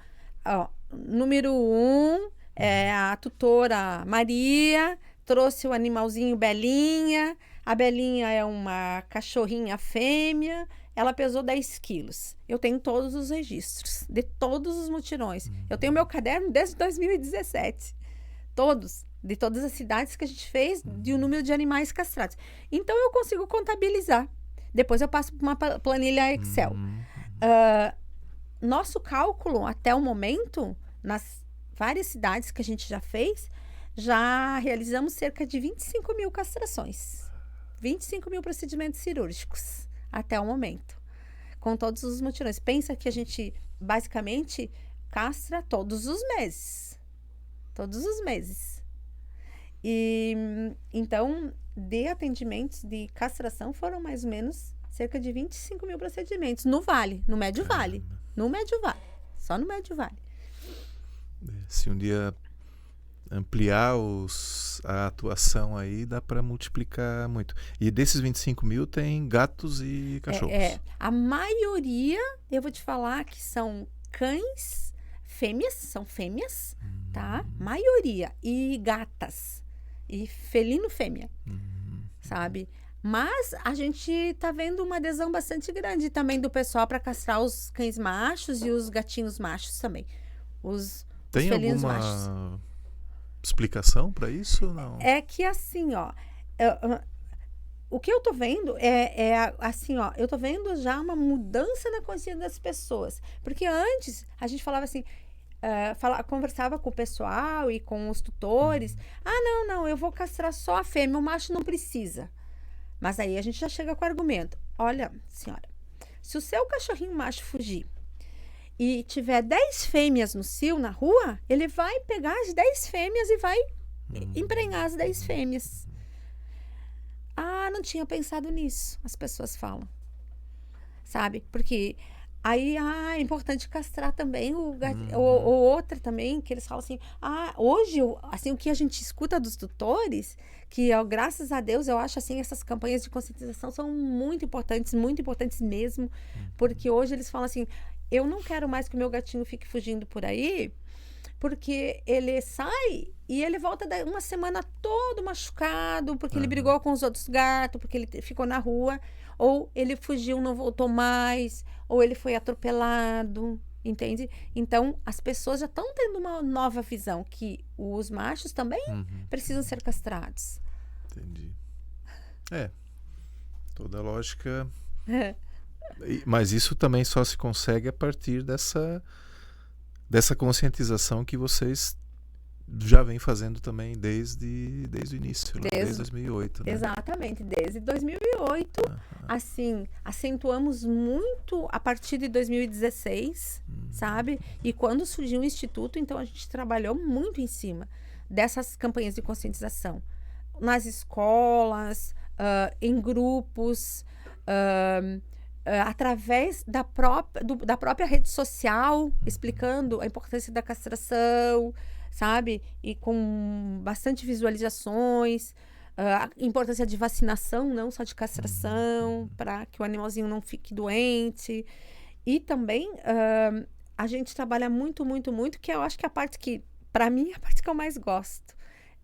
Número 1 é a tutora Maria, trouxe o animalzinho Belinha. A Belinha é uma cachorrinha fêmea, ela pesou 10 quilos. Eu tenho todos os registros de todos os mutirões. Eu tenho meu caderno desde 2017. De todas as cidades que a gente fez, de um número de animais castrados. Então, eu consigo contabilizar. Depois eu passo para uma planilha Excel. Nosso cálculo, até o momento, nas várias cidades que a gente já fez, já realizamos cerca de 25 mil castrações. 25 mil procedimentos cirúrgicos, até o momento. Com todos os mutirões. Pensa que a gente, basicamente, castra todos os meses. Todos os meses. E, então, de atendimentos de castração, foram mais ou menos cerca de 25 mil procedimentos no Vale, no Médio Vale. No Médio Vale. Só no Médio Vale. Se um dia ampliar a atuação aí, dá para multiplicar muito. E desses 25 mil tem gatos e cachorros. A maioria, eu vou te falar que são cães, são fêmeas, tá? Maioria. E gatas. E felino fêmea, sabe? Mas a gente tá vendo uma adesão bastante grande também do pessoal para castrar os cães machos e os gatinhos machos também. Os felinos machos. Tem alguma explicação para isso? Não? É que assim, ó, o que eu tô vendo assim, ó, eu tô vendo já uma mudança na consciência das pessoas. Porque antes a gente falava assim, conversava com o pessoal e com os tutores. Não, eu vou castrar só a fêmea, o macho não precisa. Mas aí a gente já chega com o argumento. Olha, senhora, se o seu cachorrinho macho fugir e tiver 10 fêmeas no cio, na rua, ele vai pegar as 10 fêmeas e vai emprenhar as 10 fêmeas. não tinha pensado nisso, as pessoas falam, sabe? Porque aí, é importante castrar também ou outra também, que eles falam assim, hoje, assim, o que a gente escuta dos tutores, que, graças a Deus, eu acho, assim, essas campanhas de conscientização são muito importantes mesmo, porque hoje eles falam assim, eu não quero mais que o meu gatinho fique fugindo por aí, porque ele sai e ele volta uma semana todo machucado, porque ele brigou com os outros gatos, porque ele ficou na rua, ou ele fugiu, não voltou mais, ou ele foi atropelado, entende? Então, as pessoas já estão tendo uma nova visão, que os machos também precisam ser castrados. Entendi. Toda a lógica... Mas isso também só se consegue a partir dessa conscientização que vocês já vêm fazendo também desde o início, desde 2008, né? Exatamente, desde 2008. Assim, acentuamos muito a partir de 2016, sabe? E quando surgiu o Instituto, então a gente trabalhou muito em cima dessas campanhas de conscientização. Nas escolas, em grupos, através da própria rede social, explicando a importância da castração, sabe? E com bastante visualizações, a importância de vacinação, não só de castração, para que o animalzinho não fique doente. E também a gente trabalha muito, que eu acho que a parte que, para mim, a parte que eu mais gosto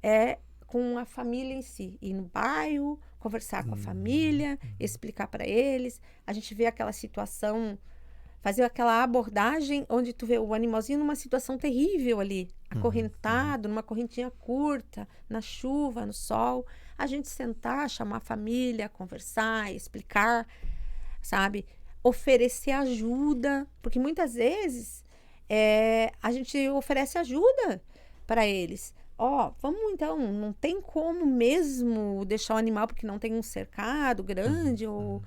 é com a família em si, ir no bairro, conversar com a família, explicar para eles. A gente vê aquela situação, fazer aquela abordagem onde tu vê o animalzinho numa situação terrível ali, acorrentado, numa correntinha curta, na chuva, no sol. A gente sentar, chamar a família, conversar, explicar, sabe? Oferecer ajuda, porque muitas vezes a gente oferece ajuda para eles. Vamos então, não tem como mesmo deixar o animal porque não tem um cercado grande, ou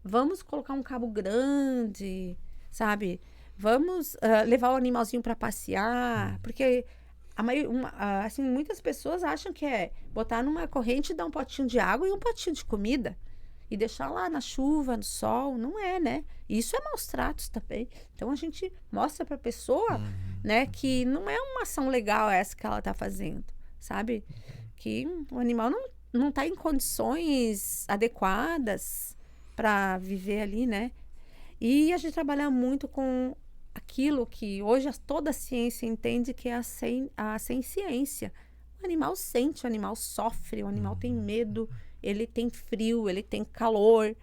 vamos colocar um cabo grande, sabe? Vamos levar o animalzinho para passear, porque assim, muitas pessoas acham que é botar numa corrente e dar um potinho de água e um potinho de comida e deixar lá na chuva, no sol. Não é, né? Isso é maus tratos também. Então a gente mostra para a pessoa, né, que não é uma ação legal essa que ela está fazendo, sabe? Que o animal não está em condições adequadas para viver ali, né? E a gente trabalha muito com aquilo que hoje toda a ciência entende que é a ciência. O animal sente, o animal sofre, o animal tem medo, ele tem frio, ele tem calor,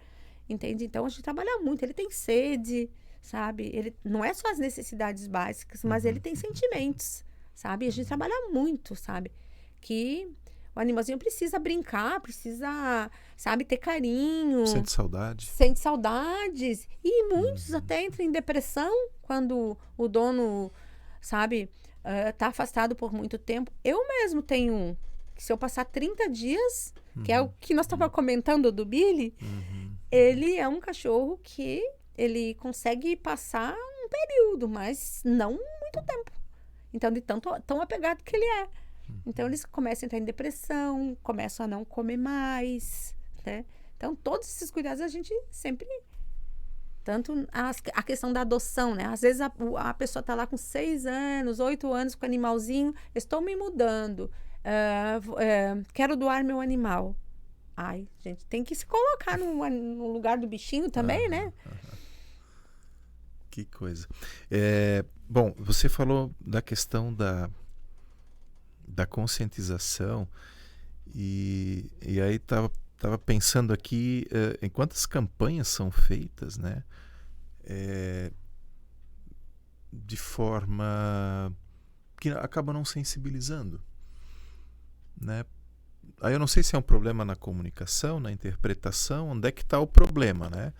entende? Então a gente trabalha muito, ele tem sede, sabe? Ele não é só as necessidades básicas, mas ele tem sentimentos, sabe? E a gente trabalha muito, sabe? Que o animalzinho precisa brincar, precisa, sabe, ter carinho. Sente saudade. Sente saudades. E muitos até entram em depressão quando o dono, sabe, tá afastado por muito tempo. Eu mesmo tenho que se eu passar 30 dias, que é o que nós estávamos comentando do Billy, ele é um cachorro que ele consegue passar um período, mas não muito tempo. Então, de tão apegado que ele é. Então, eles começam a entrar em depressão, começam a não comer mais, né? Então, todos esses cuidados a gente sempre... Tanto a questão da adoção, né? Às vezes a pessoa está lá com 6 anos, 8 anos com o animalzinho, estou me mudando, quero doar meu animal. Ai, gente, tem que se colocar no lugar do bichinho também, né? Que coisa. Bom, você falou da questão da conscientização e aí estava pensando aqui em quantas campanhas são feitas, né? De forma que acaba não sensibilizando, né? Aí eu não sei se é um problema na comunicação, na interpretação, onde é que está o problema, né?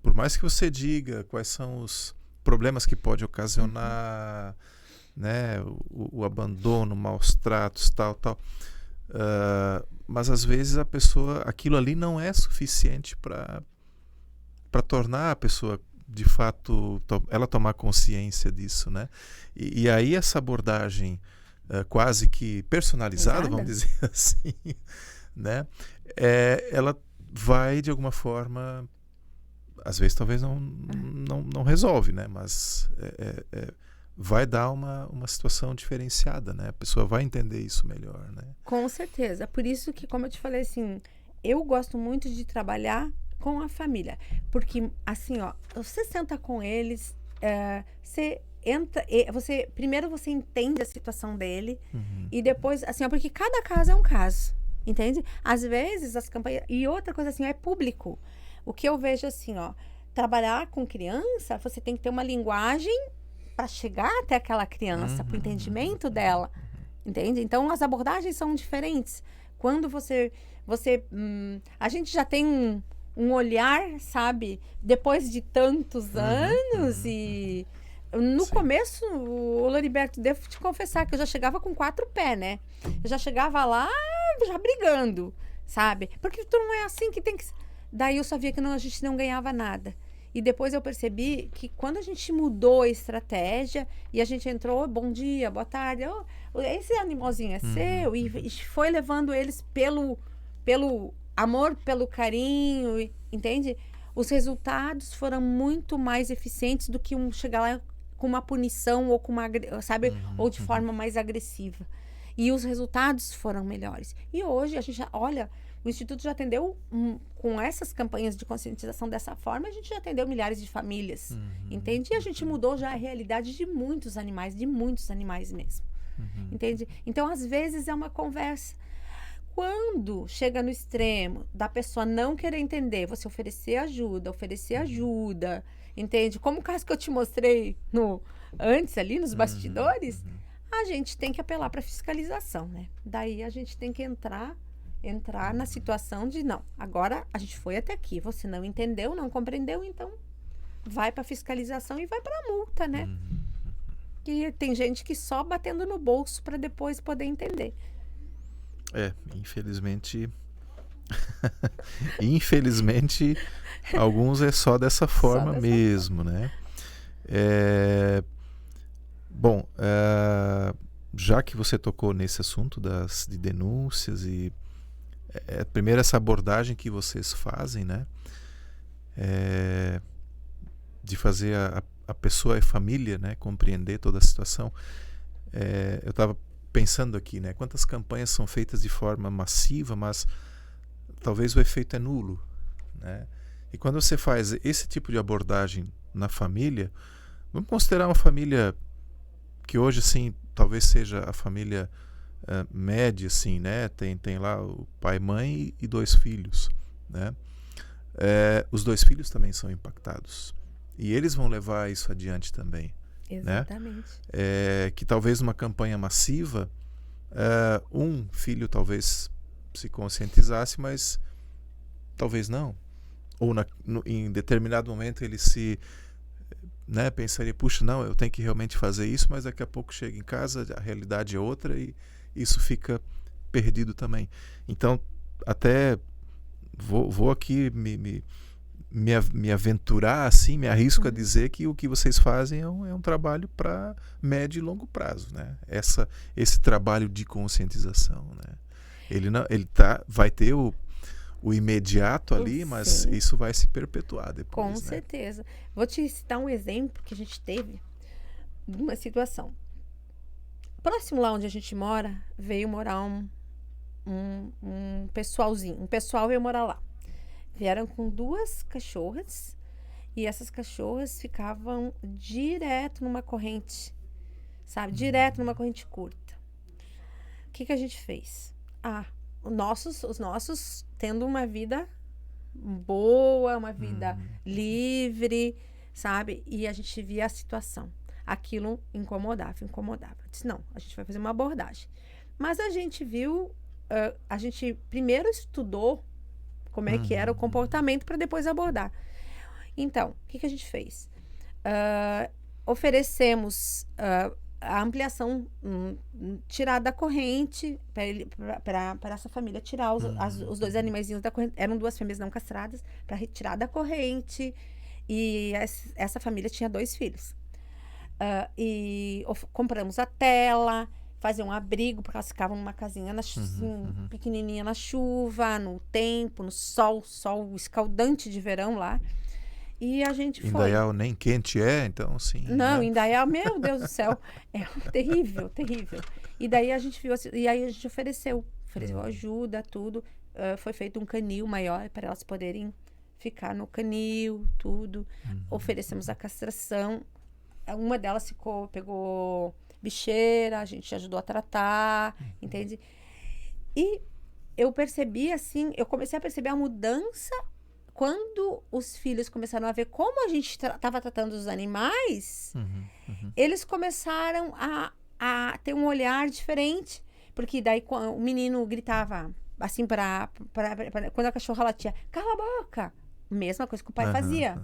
Por mais que você diga quais são os problemas que pode ocasionar, né, o abandono, maus tratos, tal, mas às vezes a pessoa, aquilo ali não é suficiente para tornar a pessoa de fato ela tomar consciência disso, né? E aí essa abordagem quase que personalizada, vamos dizer assim, né? Ela vai, de alguma forma, às vezes talvez não resolve, né? Mas vai dar uma situação diferenciada, né? A pessoa vai entender isso melhor, né? Com certeza. Por isso que, como eu te falei, assim, eu gosto muito de trabalhar com a família. Porque, assim, ó, você senta com eles, você entra, primeiro você entende a situação dele, e depois, assim, ó, porque cada caso é um caso, entende? Às vezes, as campanhas... E outra coisa, assim, ó, é público. O que eu vejo, assim, ó, trabalhar com criança, você tem que ter uma linguagem para chegar até aquela criança, para o entendimento dela, entende? Então, as abordagens são diferentes. Quando a gente já tem um olhar, sabe? Depois de tantos anos e... No começo, o Loriberto, devo te confessar que eu já chegava com 4 pés, né? Eu já chegava lá, já brigando, sabe? Porque tu não é assim que tem que... Daí eu só via que a gente não ganhava nada. E depois eu percebi que quando a gente mudou a estratégia e a gente entrou, bom dia, boa tarde, esse animalzinho é seu, e foi levando eles pelo amor, pelo carinho, entende? Os resultados foram muito mais eficientes do que chegar lá com uma punição ou com uma, sabe, ou de forma mais agressiva. E os resultados foram melhores. E hoje a gente já, olha, o Instituto já atendeu, com essas campanhas de conscientização dessa forma, a gente já atendeu milhares de famílias, entende? E a gente mudou já a realidade de muitos animais mesmo, entende? Então, às vezes, é uma conversa. Quando chega no extremo da pessoa não querer entender, você oferecer ajuda, entende? Como o caso que eu te mostrei antes ali, nos bastidores, a gente tem que apelar para fiscalização, né? Daí a gente tem que entrar na situação de, não, agora a gente foi até aqui, você não entendeu, não compreendeu, então vai para fiscalização e vai para multa, né? Que tem gente que só batendo no bolso para depois poder entender. Infelizmente... Infelizmente, alguns é só dessa forma mesmo, né? Bom, já que você tocou nesse assunto de denúncias e primeiro essa abordagem que vocês fazem, né? De fazer a pessoa e a família, né, compreender toda a situação. Eu estava pensando aqui, né? Quantas campanhas são feitas de forma massiva, mas talvez o efeito é nulo, né? E quando você faz esse tipo de abordagem na família, vamos considerar uma família que hoje, assim, talvez seja a família média, assim, né? Tem lá o pai, mãe e 2 filhos, né? Os 2 filhos também são impactados. E eles vão levar isso adiante também. Exatamente. Né? Que talvez numa campanha massiva, um filho talvez se conscientizasse, mas talvez não. Ou em determinado momento ele né, pensaria, puxa, não, eu tenho que realmente fazer isso, mas daqui a pouco chega em casa, a realidade é outra e isso fica perdido também. Então, até vou aqui me aventurar, assim, me arrisco a dizer que o que vocês fazem é um trabalho para médio e longo prazo, né? Esse trabalho de conscientização, né? Ele vai ter o imediato ali, mas isso vai se perpetuar depois. Com certeza. Vou te citar um exemplo que a gente teve de uma situação. Próximo lá onde a gente mora, veio morar um pessoalzinho. Um pessoal veio morar lá. Vieram com 2 cachorras e essas cachorras ficavam direto numa corrente, sabe? Direto numa corrente curta. O que a gente fez? Os nossos tendo uma vida boa, uma vida livre, sabe? E a gente via a situação. Aquilo incomodava. Eu disse, não, a gente vai fazer uma abordagem. Mas a gente viu, a gente primeiro estudou como é que era o comportamento para depois abordar. Então, o que a gente fez? Oferecemos a ampliação, tirar da corrente, para essa família tirar os 2 animaizinhos da corrente. Eram 2 fêmeas não castradas, para retirar da corrente. E essa família tinha 2 filhos. E compramos a tela, fazer um abrigo, porque elas ficavam numa casinha pequenininha na chuva, no tempo, no sol escaldante de verão lá. E a gente foi. Indaial nem quente então sim. Não, né? Indaial, meu Deus do céu, é terrível, terrível. E daí a gente viu, e aí a gente ofereceu ajuda, tudo. Foi feito um canil maior para elas poderem ficar no canil, tudo. Oferecemos a castração. Uma delas pegou bicheira, a gente ajudou a tratar, entende? E eu percebi assim, eu comecei a perceber a mudança quando os filhos começaram a ver como a gente estava tratando os animais. Eles começaram a ter um olhar diferente, porque daí o menino gritava assim quando a cachorra latia, cala a boca, mesma coisa que o pai fazia.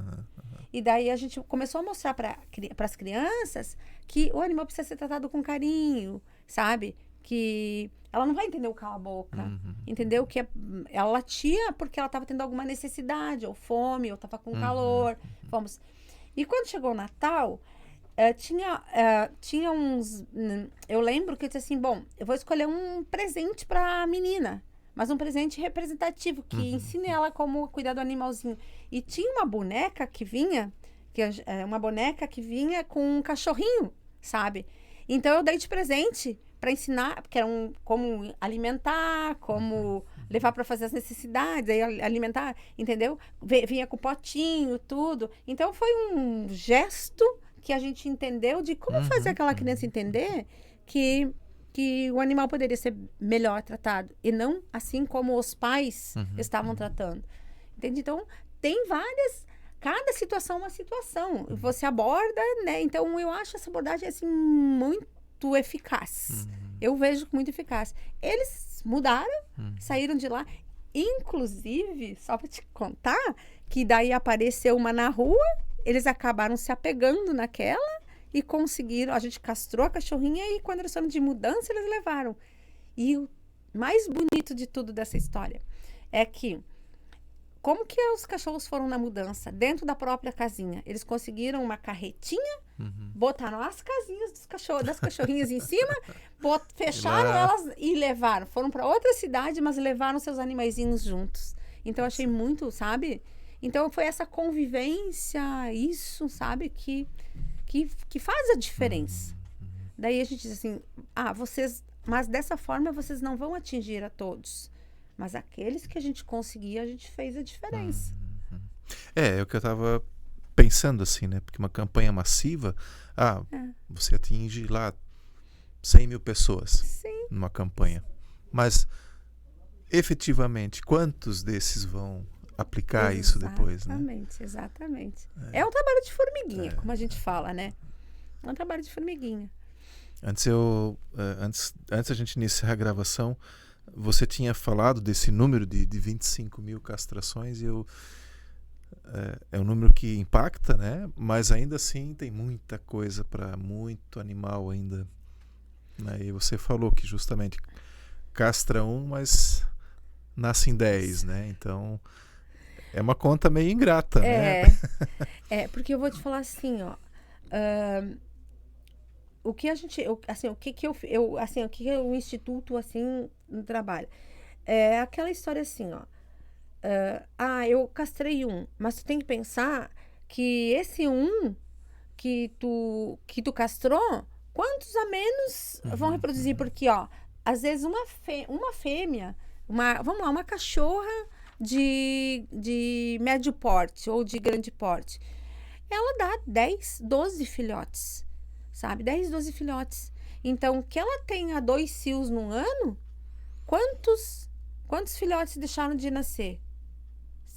E daí a gente começou a mostrar para as crianças que o animal precisa ser tratado com carinho, sabe? Que ela não vai entender o cala a boca, entendeu? Que ela latia porque ela estava tendo alguma necessidade, ou fome, ou estava com calor. Vamos. E quando chegou o Natal, tinha uns... Eu lembro que eu disse assim, bom, eu vou escolher um presente para a menina, mas um presente representativo, que ensine ela como cuidar do animalzinho. E tinha uma boneca que vinha, com um cachorrinho, sabe? Então eu dei de presente para ensinar, porque era como alimentar, como levar para fazer as necessidades, aí alimentar, entendeu? Vinha com potinho, tudo. Então foi um gesto que a gente entendeu de como fazer aquela criança entender que o animal poderia ser melhor tratado e não assim como os pais estavam tratando. Entende? Então, tem cada situação é uma situação. Você aborda, né? Então, eu acho essa abordagem assim muito eficaz. Eu vejo muito eficaz. Eles mudaram, saíram de lá. Inclusive, só para te contar, que daí apareceu uma na rua, eles acabaram se apegando naquela e conseguiram, a gente castrou a cachorrinha e quando eles foram de mudança, eles levaram. E o mais bonito de tudo dessa história é que, como que os cachorros foram na mudança? Dentro da própria casinha. Eles conseguiram uma carretinha, botaram as casinhas das cachorrinhas em cima, fecharam elas e levaram. Foram para outra cidade, mas levaram seus animaizinhos juntos. Então, eu achei muito, sabe? Então, foi essa convivência, isso, sabe, que faz a diferença. Daí a gente diz assim, mas dessa forma vocês não vão atingir a todos. Mas aqueles que a gente conseguia, a gente fez a diferença. É o que eu estava pensando assim, né? Porque uma campanha massiva, você atinge lá 100 mil pessoas. Sim. Numa campanha. Mas, efetivamente, quantos desses vão aplicar isso depois, né? Exatamente. É um trabalho de formiguinha, como a gente fala, né? É um trabalho de formiguinha. Antes a gente iniciar a gravação, você tinha falado desse número de 25 mil castrações e é um número que impacta, né? Mas ainda assim tem muita coisa para muito animal ainda. Né? E você falou que justamente castra mas nascem 10, né? Então é uma conta meio ingrata, né? Porque eu vou te falar assim, ó. O que o Instituto assim trabalha é aquela história assim, ó. Eu castrei mas tu tem que pensar que esse que tu castrou, quantos a menos vão reproduzir? Porque, ó, às vezes uma fêmea, uma cachorra de médio porte ou de grande porte, ela dá 10, 12 filhotes, sabe? 10, 12 filhotes. Então, que ela tenha 2 cios num ano, quantos filhotes deixaram de nascer?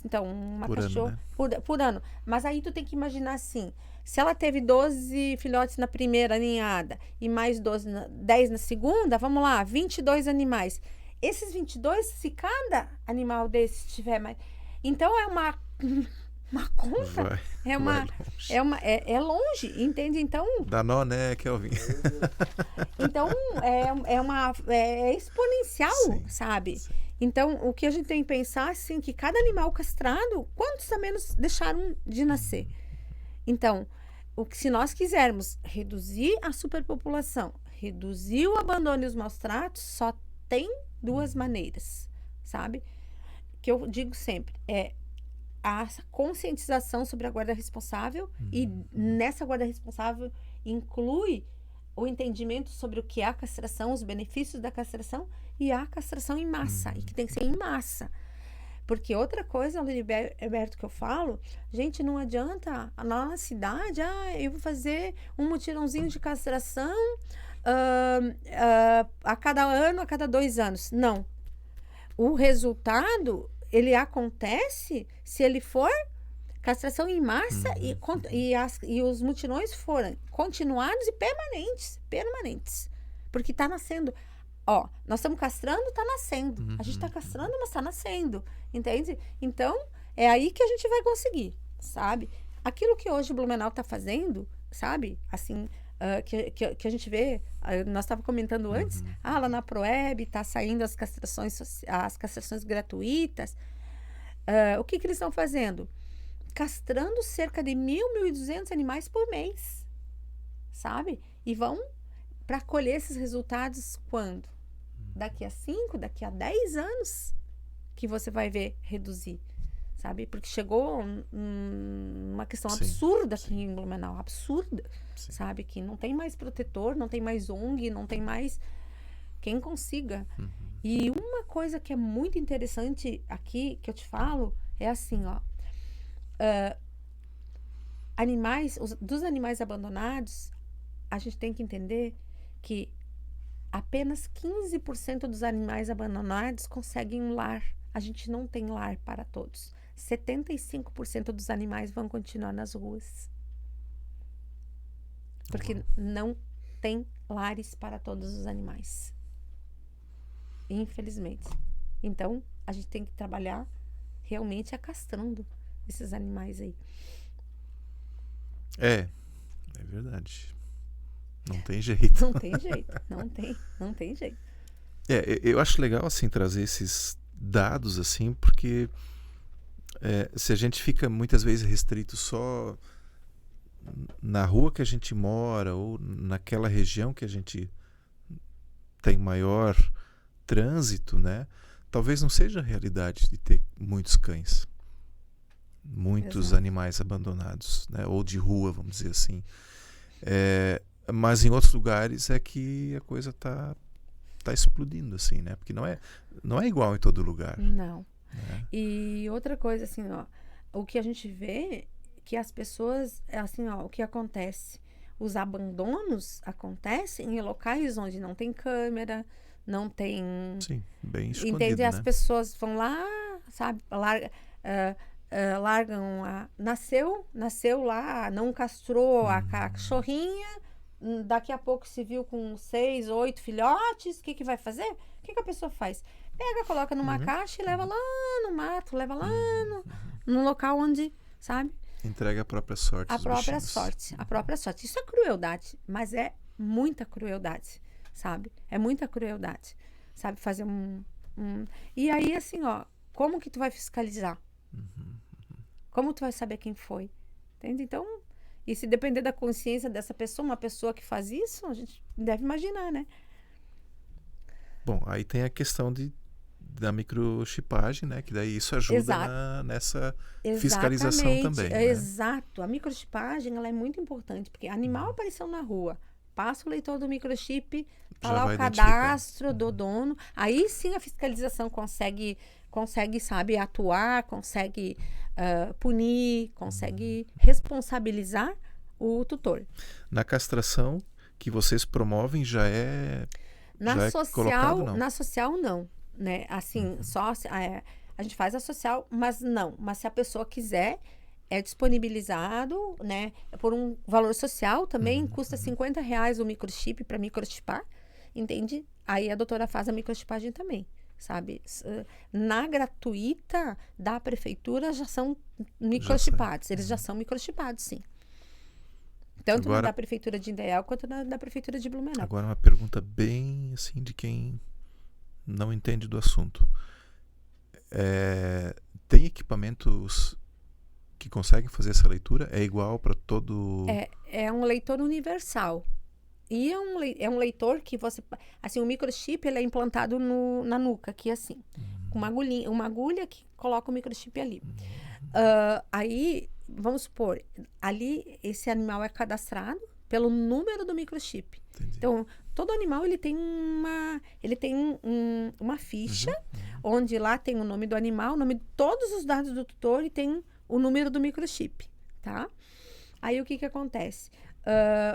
Então, uma cachorra por ano. Mas aí tu tem que imaginar assim, se ela teve 12 filhotes na primeira ninhada e mais 10 na segunda, vamos lá, 22 animais. Esses 22, se cada animal desse tiver mais... Então, é uma conta. É longe, entende? Então... Dá nó, né, Kelvin? Então, é exponencial, sim, sabe? Sim. Então, o que a gente tem que pensar, assim, que cada animal castrado, quantos a menos deixaram de nascer? Então, se nós quisermos reduzir a superpopulação, reduzir o abandono e os maus tratos, só tem duas maneiras, sabe? Que eu digo sempre, é a conscientização sobre a guarda responsável, e nessa guarda responsável inclui o entendimento sobre o que é a castração, os benefícios da castração e a castração em massa, e que tem que ser em massa. Porque outra coisa, Alberto, que eu falo, gente, não adianta lá na cidade, eu vou fazer um mutirãozinho de castração a cada ano, a cada 2 anos. Não. O resultado, ele acontece se ele for castração em massa e os mutirões forem continuados e permanentes. Porque está nascendo. Ó, nós estamos castrando, está nascendo. A gente está castrando, mas está nascendo. Entende? Então, é aí que a gente vai conseguir, sabe? Aquilo que hoje o Blumenau está fazendo, sabe? Assim, que a gente vê, nós estávamos comentando antes, lá na Proeb está saindo as castrações gratuitas. O que eles estão fazendo? Castrando cerca de 1.200 animais por mês, sabe? E vão para colher esses resultados quando? Daqui a 5, daqui a 10 anos que você vai ver reduzir, sabe? Porque chegou uma questão absurda aqui em Blumenau, absurda, sabe? Que não tem mais protetor, não tem mais ONG, não tem mais quem consiga. E uma coisa que é muito interessante aqui, que eu te falo, é assim, ó. Dos animais abandonados, a gente tem que entender que apenas 15% dos animais abandonados conseguem um lar. A gente não tem lar para todos. 75% dos animais vão continuar nas ruas. Porque não tem lares para todos os animais. Infelizmente. Então, a gente tem que trabalhar realmente castrando esses animais aí. É verdade. Não tem jeito. Não tem jeito. Não tem jeito. Eu acho legal, assim, trazer esses dados, assim, porque se a gente fica muitas vezes restrito só na rua que a gente mora ou naquela região que a gente tem maior trânsito, né? Talvez não seja a realidade de ter muitos cães, muitos animais abandonados, né? Ou de rua, vamos dizer assim. Mas em outros lugares é que a coisa tá explodindo, assim, né? Porque não é igual em todo lugar. Não. Né? E outra coisa, assim, ó, o que a gente vê que as pessoas, assim, ó, o que acontece? Os abandonos acontecem em locais onde não tem câmera, não tem... Sim, bem escondido, entende? né? As pessoas vão lá, sabe, largam nasceu lá, não castrou a cachorrinha, daqui a pouco se viu com 6, 8 filhotes, o que vai fazer? O que a pessoa faz? Pega, coloca numa caixa e leva lá no mato, leva lá no local onde, sabe? Entrega a própria sorte. A própria sorte. Isso é crueldade, mas é muita crueldade, sabe? É muita crueldade, sabe? Fazer E aí, assim, ó, como que tu vai fiscalizar? Como tu vai saber quem foi? Entende? Então, e se depender da consciência dessa pessoa, uma pessoa que faz isso, a gente deve imaginar, né? Bom, aí tem a questão da microchipagem, né? Que daí isso ajuda nessa fiscalização também. Né? Exato. A microchipagem, ela é muito importante, porque animal apareceu na rua, passa o leitor do microchip, tá lá o cadastro do dono, aí sim a fiscalização consegue, sabe, atuar, consegue punir, consegue responsabilizar o tutor. Na castração que vocês promovem já é colocado, não? Na social, não. Né? Assim, só a gente faz a social, mas não. Mas se a pessoa quiser, é disponibilizado, né? Por um valor social também, custa R$50 o microchip para microchipar, entende? Aí a doutora faz a microchipagem também, sabe? Na gratuita da prefeitura já são microchipados. Eles já são microchipados, sim. Tanto na da prefeitura de Indaial quanto na da prefeitura de Blumenau. Agora uma pergunta bem assim de quem não entende do assunto. Tem equipamentos que conseguem fazer essa leitura? É igual para todo... É um leitor universal. E é um leitor que você... Assim, o microchip, ele é implantado na nuca, aqui assim. Com uma agulha que coloca o microchip ali. Aí, vamos supor, ali esse animal é cadastrado pelo número do microchip. Entendi. Então, todo animal, ele tem uma ficha, onde lá tem o nome do animal, o nome de todos os dados do tutor e tem o número do microchip, tá? Aí, o que acontece?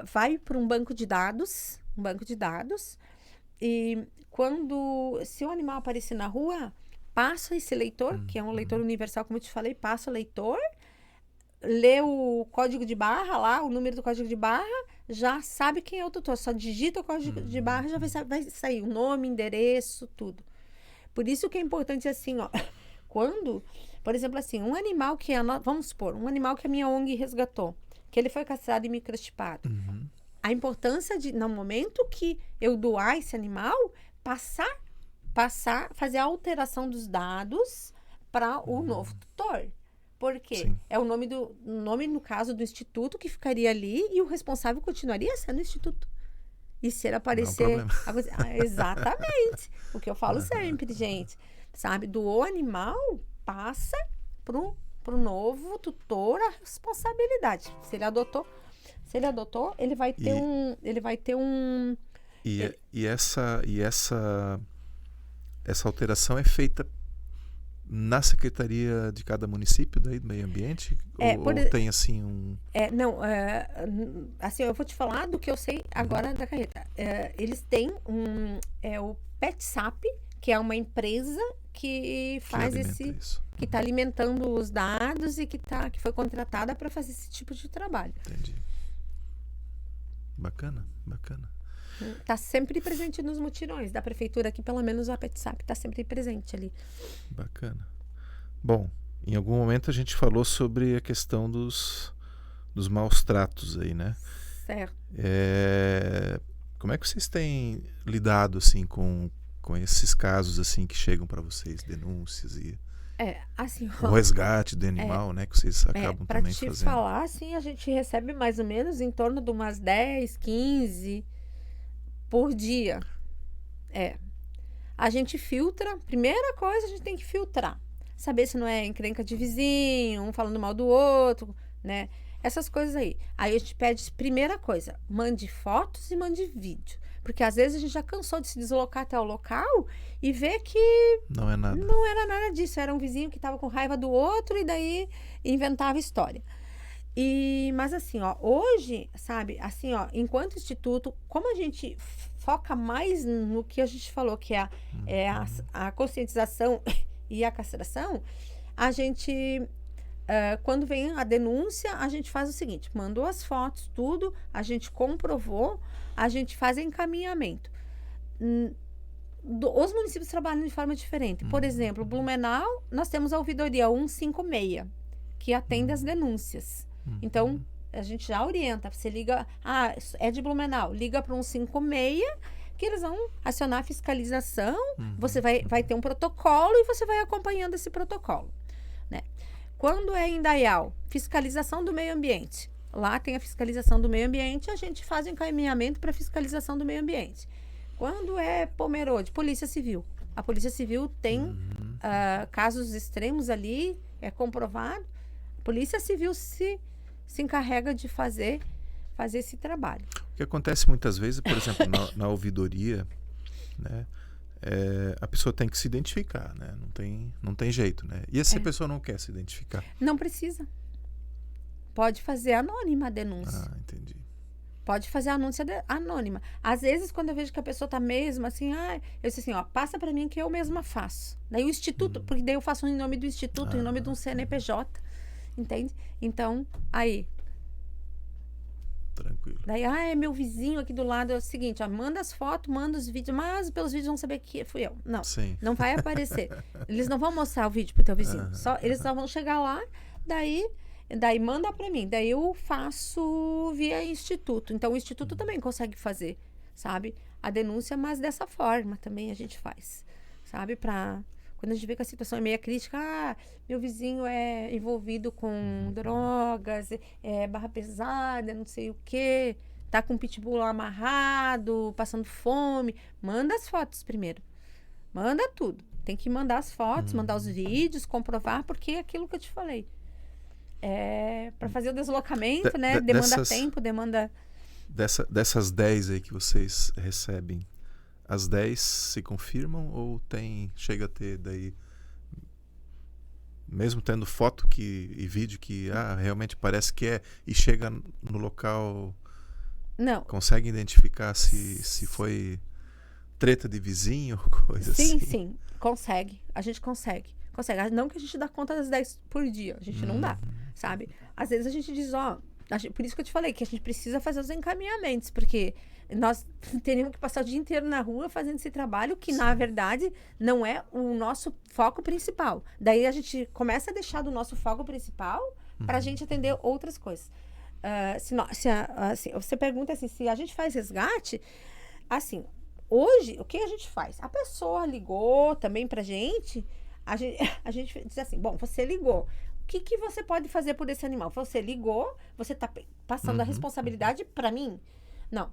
Vai para um banco de dados, e se o animal aparecer na rua, passa esse leitor, que é um leitor universal, como eu te falei, passa o leitor, lê o código de barra lá, o número do código de barra, já sabe quem é o tutor, só digita o código de barra, já vai sair o nome, endereço, tudo. Por isso que é importante assim, ó, quando, por exemplo assim, um animal que vamos supor, um animal que a minha ONG resgatou, que ele foi castrado e microchipado. A importância de, no momento que eu doar esse animal, fazer a alteração dos dados para o novo tutor. Porque Sim. é o nome, no caso, do instituto que ficaria ali e o responsável continuaria sendo o instituto. E se ele aparecer... exatamente. O que eu falo sempre, gente. Sabe? Doou animal, passa pro novo tutor a responsabilidade. Se ele adotou, ele vai ter essa alteração é feita na secretaria de cada município daí do meio ambiente? Ou tem assim um... assim, eu vou te falar do que eu sei agora da carreta. Eles têm o PetSap, que é uma empresa que faz que está alimentando os dados e que foi contratada para fazer esse tipo de trabalho. Entendi. Bacana. Está sempre presente nos mutirões da prefeitura aqui, pelo menos a PetSap está sempre presente ali. Bacana. Bom, em algum momento a gente falou sobre a questão dos maus tratos aí, né? Certo. Como é que vocês têm lidado assim com esses casos assim que chegam para vocês, denúncias e assim, o resgate do animal, né, que vocês acabam também fazendo? Para te falar, assim, a gente recebe mais ou menos em torno de umas 10, 15 por dia. A gente filtra. Primeira coisa, a gente tem que filtrar. Saber se não é encrenca de vizinho, um falando mal do outro, né? Essas coisas aí. Aí a gente pede, primeira coisa, mande fotos e mande vídeo. Porque às vezes a gente já cansou de se deslocar até o local e ver que não era nada disso. Era um vizinho que estava com raiva do outro e daí inventava história. Mas assim, ó, hoje, sabe, assim, ó, enquanto instituto, como a gente foca mais no que a gente falou, que é a conscientização e a castração, a gente, quando vem a denúncia, a gente faz o seguinte, mandou as fotos, tudo, a gente comprovou, a gente faz encaminhamento. Os municípios trabalham de forma diferente. Por exemplo, Blumenau, nós temos a ouvidoria 156, que atende as denúncias. Então, a gente já orienta. Você liga, é de Blumenau, liga para 156, que eles vão acionar a fiscalização, você vai ter um protocolo e você vai acompanhando esse protocolo, né? Quando é em Indaial, fiscalização do meio ambiente. Lá tem a fiscalização do meio ambiente, a gente faz o encaminhamento para a fiscalização do meio ambiente. Quando é Pomerode, Polícia Civil. A Polícia Civil tem casos extremos ali, é comprovado. A Polícia Civil se encarrega de fazer esse trabalho. O que acontece muitas vezes, por exemplo, na ouvidoria, né, a pessoa tem que se identificar, né? Não tem jeito, né? E se a pessoa não quer se identificar? Não precisa. Pode fazer anônima a denúncia. Entendi. Pode fazer a anúncia anônima. Às vezes, quando eu vejo que a pessoa tá mesmo assim, eu disse assim, ó, passa para mim que eu mesma faço. Daí o instituto, porque daí eu faço em nome do instituto, em nome de um CNPJ, entende? Então, aí. Tranquilo. Daí, é meu vizinho aqui do lado, é o seguinte, ó, manda as fotos, manda os vídeos, mas pelos vídeos vão saber que fui eu. Não, não vai aparecer. Eles não vão mostrar o vídeo pro teu vizinho. Eles só vão chegar lá, daí manda para mim. Daí eu faço via instituto. Então, o instituto também consegue fazer, sabe? A denúncia, mas dessa forma também a gente faz, sabe? Para Quando a gente vê que a situação é meio crítica, meu vizinho é envolvido com drogas, barra pesada, não sei o quê, tá com o pitbull lá amarrado, passando fome. Manda as fotos primeiro. Manda tudo. Tem que mandar as fotos, mandar os vídeos, comprovar, porque é aquilo que eu te falei. Para fazer o deslocamento, né? Demanda tempo, demanda... Dessas 10 aí que vocês recebem, as 10 se confirmam ou chega a ter daí, mesmo tendo foto e vídeo que realmente parece que e chega no local, não, consegue identificar se foi treta de vizinho, coisa assim? Sim, consegue. A gente consegue. Não que a gente dá conta das 10 por dia, a gente não dá, sabe? Às vezes a gente diz, por isso que eu te falei que a gente precisa fazer os encaminhamentos, porque nós teríamos que passar o dia inteiro na rua fazendo esse trabalho que, na verdade, não é o nosso foco principal. Daí a gente começa a deixar do nosso foco principal para a gente atender outras coisas. Você pergunta assim, se a gente faz resgate, assim, hoje, o que a gente faz? A pessoa ligou também pra gente, a gente diz assim, bom, você ligou. O que você pode fazer por esse animal? Você ligou, você está passando a responsabilidade para mim? Não.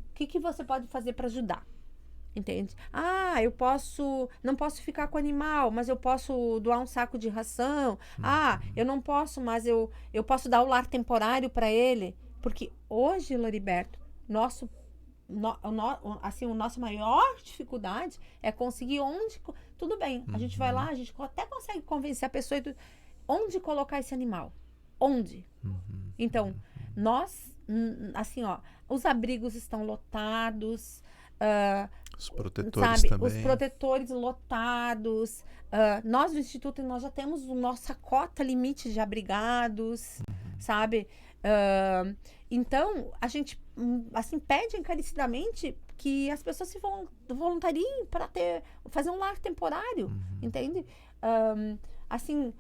O que você pode fazer para ajudar? Entende? Não posso ficar com o animal, mas eu posso doar um saco de ração. Eu não posso, mas eu posso dar o lar temporário para ele. Porque hoje, Loriberto, a nossa maior dificuldade é conseguir onde... Tudo bem, a gente vai lá, a gente até consegue convencer a pessoa... Onde colocar esse animal? Onde? Então, nós, assim, os abrigos estão lotados, os protetores também. Os protetores lotados. Nós do Instituto, nós já temos a nossa cota limite de abrigados, sabe? Então, a gente, assim, pede encarecidamente que as pessoas se voluntariem para fazer um lar temporário, entende? Assim,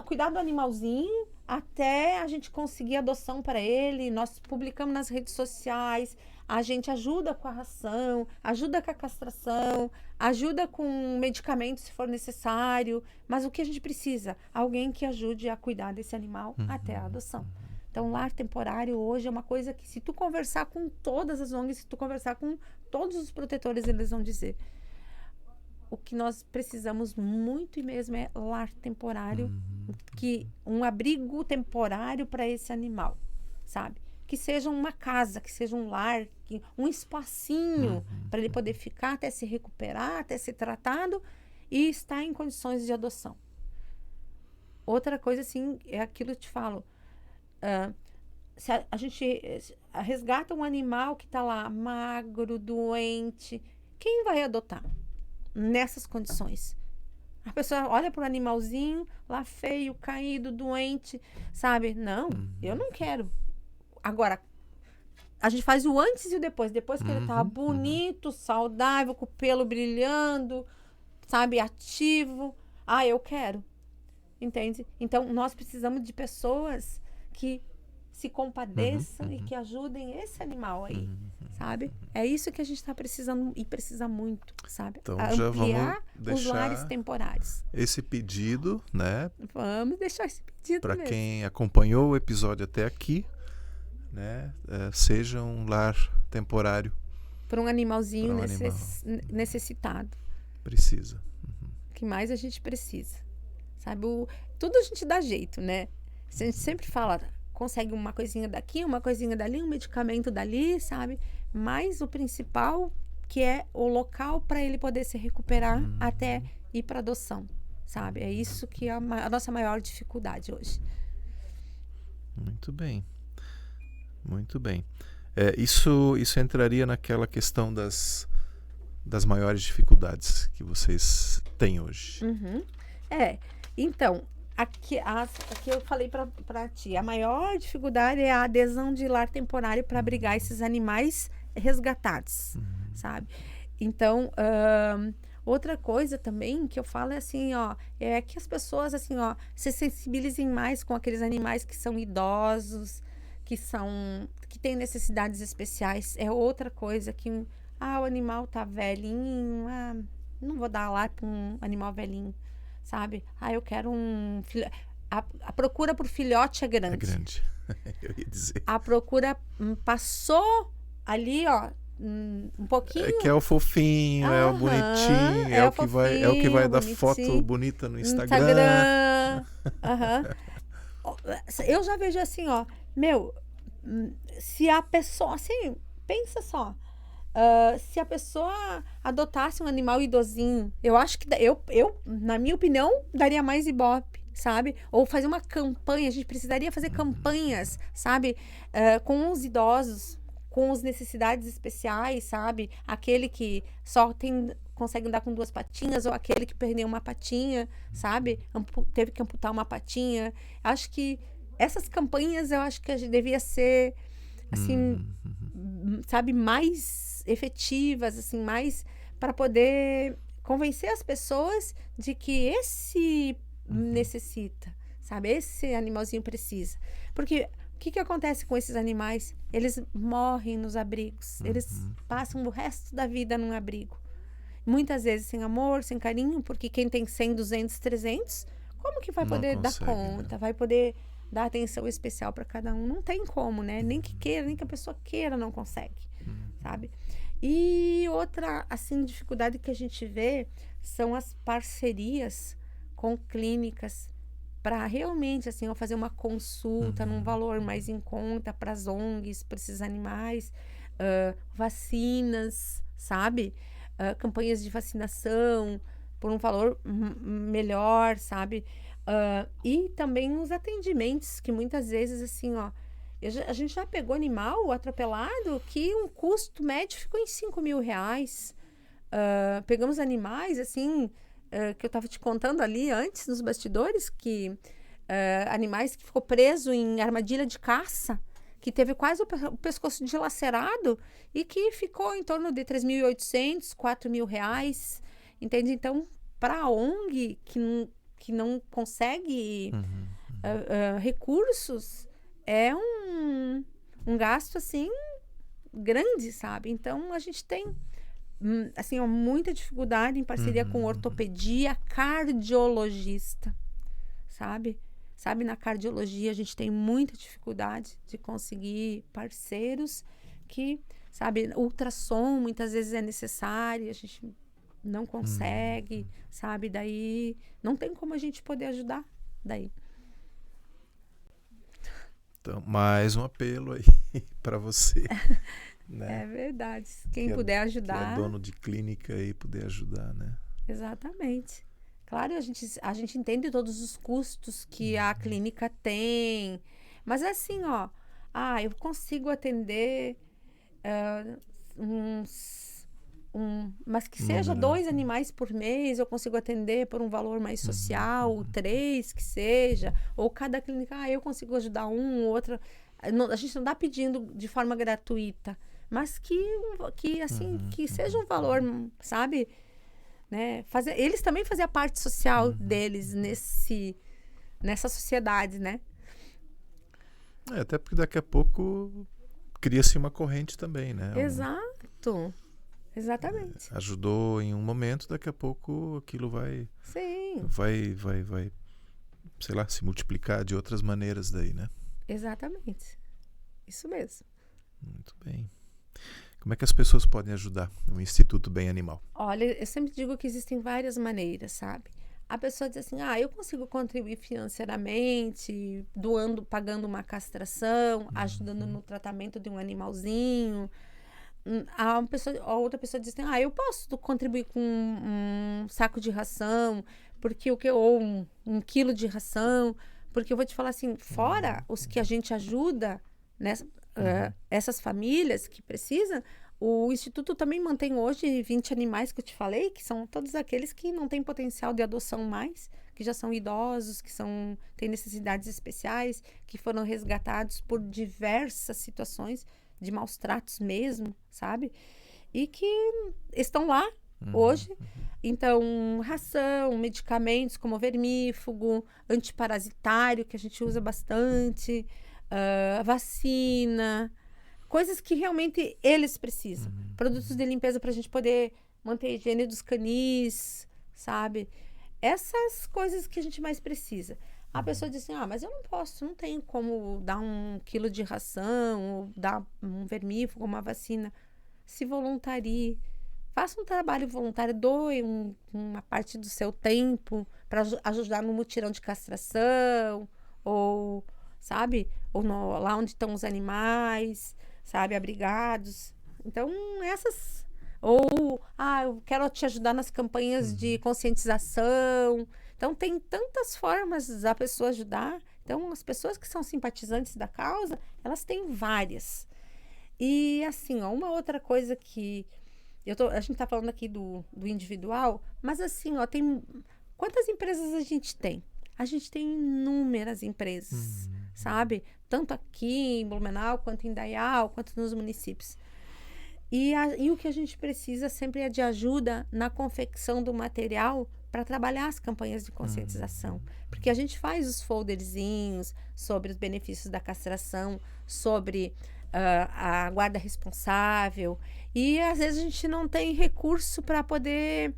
cuidar do animalzinho até a gente conseguir adoção para ele. Nós publicamos nas redes sociais, a gente ajuda com a ração, ajuda com a castração, ajuda com medicamentos se for necessário, mas o que a gente precisa? Alguém que ajude a cuidar desse animal até a adoção. Então, lar temporário hoje é uma coisa que, se tu conversar com todas as ONGs, se tu conversar com todos os protetores, eles vão dizer... O que nós precisamos muito e mesmo é lar temporário, um abrigo temporário para esse animal, sabe? Que seja uma casa, que seja um lar, um espacinho para ele poder ficar até se recuperar, até ser tratado e estar em condições de adoção. Outra coisa, assim, é aquilo que eu te falo. Se a gente resgata um animal que está lá magro, doente, quem vai adotar? Nessas condições. A pessoa olha para o animalzinho lá feio, caído, doente, sabe? Não, eu não quero. Agora, a gente faz o antes e o depois. Depois que ele tá bonito, saudável, com o pelo brilhando, sabe? Ativo. Eu quero. Entende? Então, nós precisamos de pessoas que se compadeçam e que ajudem esse animal aí, sabe? É isso que a gente está precisando e precisa muito, sabe? Então, já ampliar vamos os lares temporários. Esse pedido, né? Vamos deixar esse pedido para mesmo. Quem acompanhou o episódio até aqui, né? Seja um lar temporário. Para um animalzinho necessitado. Precisa. O que mais a gente precisa? Sabe? Tudo a gente dá jeito, né? A gente sempre fala... Consegue uma coisinha daqui, uma coisinha dali, um medicamento dali, sabe? Mas o principal, que é o local para ele poder se recuperar até ir para adoção, sabe? É isso que é a nossa maior dificuldade hoje. Muito bem. Muito bem. Isso entraria naquela questão das maiores dificuldades que vocês têm hoje. Então... Aqui eu falei para ti, a maior dificuldade é a adesão de lar temporário para abrigar esses animais resgatados, sabe? Então, outra coisa também que eu falo é assim, é que as pessoas assim, se sensibilizem mais com aqueles animais que são idosos, que têm necessidades especiais. É outra coisa que o animal tá velhinho, Não vou dar lar para um animal velhinho, sabe? Eu quero um filhote. A procura por filhote é grande. É grande. Eu ia dizer. A procura passou ali, ó, um pouquinho. Que é o fofinho, é o bonitinho, é o que vai dar foto bonita no Instagram. Eu já vejo assim, ó, se a pessoa, assim, pensa só, se a pessoa adotasse um animal idosinho, eu acho que eu, na minha opinião, daria mais ibope, sabe? Ou fazer uma campanha, a gente precisaria fazer campanhas, sabe? Com os idosos, com as necessidades especiais, sabe? Aquele que só consegue andar com 2 patinhas, ou aquele que perdeu uma patinha, sabe? Teve que amputar uma patinha. Acho que essas campanhas, eu acho que a gente devia ser, assim, sabe, mais efetivas, assim, mais para poder convencer as pessoas de que esse necessita, sabe? Esse animalzinho precisa. Porque o que acontece com esses animais? Eles morrem nos abrigos. Eles passam o resto da vida num abrigo. Muitas vezes sem amor, sem carinho, porque quem tem 100, 200, 300, como que vai poder dar conta? Vai poder dar atenção especial para cada um? Não tem como, né? Nem que queira, nem que a pessoa queira, não consegue, sabe? E outra, assim, dificuldade que a gente vê são as parcerias com clínicas para realmente, assim, eu fazer uma consulta num valor mais em conta para as ONGs, para esses animais, vacinas, sabe? Campanhas de vacinação por um valor melhor, sabe? E também os atendimentos, que muitas vezes, assim, ó, a gente já pegou animal atropelado que um custo médio ficou em 5 mil reais. Pegamos animais, assim, que eu estava te contando ali antes, nos bastidores, que animais que ficou preso em armadilha de caça, que teve quase o pescoço dilacerado e que ficou em torno de 3.800, 4 mil reais, entende? Então, para a ONG que não consegue recursos, é um gasto, assim, grande, sabe? Então, a gente tem assim, ó, muita dificuldade em parceria com ortopedia, cardiologista, sabe? Na cardiologia a gente tem muita dificuldade de conseguir parceiros que, sabe, ultrassom muitas vezes é necessário, a gente não consegue, sabe? Daí não tem como a gente poder ajudar, daí. Então, mais um apelo aí para você. Né? É verdade. Quem puder ajudar. Que é dono de clínica aí, puder ajudar, né? Exatamente. Claro, a gente entende todos os custos que a clínica tem. Mas assim, ó. Eu consigo atender mas que seja 2 animais por mês, eu consigo atender por um valor mais social, 3 que seja. Ou cada clínica, eu consigo ajudar um, outro. A gente não está pedindo de forma gratuita. Mas que seja um valor, sabe? Né? Eles também faziam a parte social deles nessa sociedade, né? Até porque daqui a pouco cria-se uma corrente também, né? Exato. Exatamente. Ajudou em um momento, daqui a pouco aquilo vai... Sim. Vai, sei lá, se multiplicar de outras maneiras daí, né? Exatamente. Isso mesmo. Muito bem. Como é que as pessoas podem ajudar o Instituto Bem Animal? Olha, eu sempre digo que existem várias maneiras, sabe? A pessoa diz assim, eu consigo contribuir financeiramente, pagando uma castração, ajudando no tratamento de um animalzinho. A outra pessoa diz assim, eu posso contribuir com um saco de ração, ou um quilo de ração, porque eu vou te falar assim, fora os que a gente ajuda, né? Essas famílias que precisam, o Instituto também mantém hoje 20 animais que eu te falei, que são todos aqueles que não têm potencial de adoção mais, que já são idosos, que têm necessidades especiais, que foram resgatados por diversas situações de maus tratos mesmo, sabe? E que estão lá hoje. Então, ração, medicamentos como vermífugo, antiparasitário, que a gente usa bastante, vacina, coisas que realmente eles precisam. Produtos de limpeza para a gente poder manter a higiene dos canis, sabe? Essas coisas que a gente mais precisa. A pessoa diz assim, mas eu não posso, não tenho como dar 1 quilo de ração, ou dar um vermífugo, uma vacina. Se voluntarie, faça um trabalho voluntário, doe uma parte do seu tempo para ajudar no mutirão de castração, ou, sabe, ou lá onde estão os animais, sabe, abrigados. Então, essas... Ou, eu quero te ajudar nas campanhas de conscientização. Então, tem tantas formas da pessoa ajudar. Então, as pessoas que são simpatizantes da causa, elas têm várias. E, assim, uma outra coisa que... a gente está falando aqui do individual, mas, assim, tem... Quantas empresas a gente tem? A gente tem inúmeras empresas, sabe? Tanto aqui em Blumenau, quanto em Dayal, quanto nos municípios. E o que a gente precisa sempre é de ajuda na confecção do material para trabalhar as campanhas de conscientização. Porque a gente faz os folderzinhos sobre os benefícios da castração, sobre a guarda responsável. E às vezes a gente não tem recurso para poder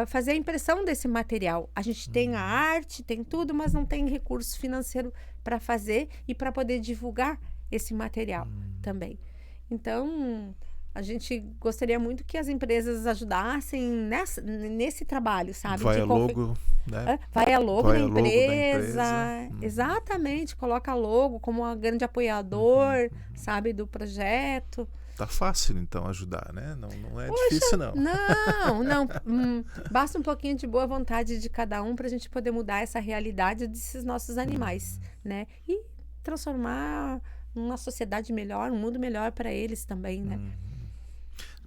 fazer a impressão desse material. A gente tem a arte, tem tudo, mas não tem recurso financeiro para fazer e para poder divulgar esse material também. Então... A gente gostaria muito que as empresas ajudassem nesse trabalho, sabe? Vai a logo, né? Vai a logo da empresa. Exatamente, coloca a logo como um grande apoiador, sabe, do projeto. Tá fácil, então, ajudar, né? Não é difícil, não. Não. Basta um pouquinho de boa vontade de cada um para a gente poder mudar essa realidade desses nossos animais, né? E transformar uma sociedade melhor, um mundo melhor para eles também, né?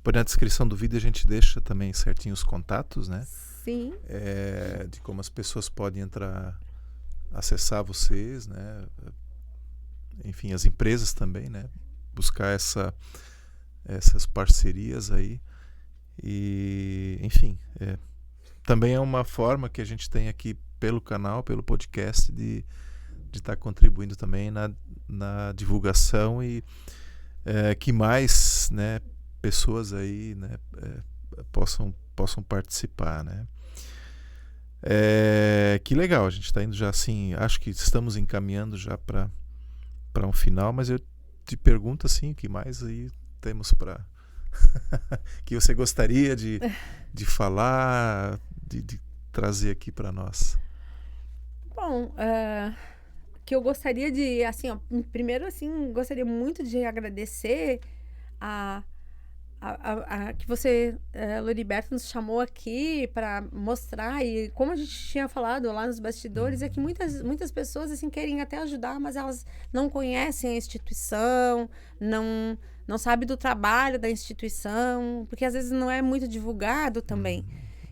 Depois na descrição do vídeo a gente deixa também certinho os contatos, né? Sim. De como as pessoas podem entrar, acessar vocês, né? Enfim, as empresas também, né? Buscar essas parcerias aí. E, enfim, também é uma forma que a gente tem aqui pelo canal, pelo podcast, de estar contribuindo também na divulgação e que mais, né, pessoas aí, né, possam participar, né? Que legal, a gente está indo já assim, acho que estamos encaminhando já para um final, mas eu te pergunto assim, o que mais aí temos para que você gostaria de falar, de trazer aqui para nós? Bom, que eu gostaria de, assim, primeiro, assim, gostaria muito de agradecer que você, Loriberto, nos chamou aqui para mostrar, e como a gente tinha falado lá nos bastidores, é que muitas pessoas, assim, querem até ajudar, mas elas não conhecem a instituição, não sabem do trabalho da instituição, porque às vezes não é muito divulgado também.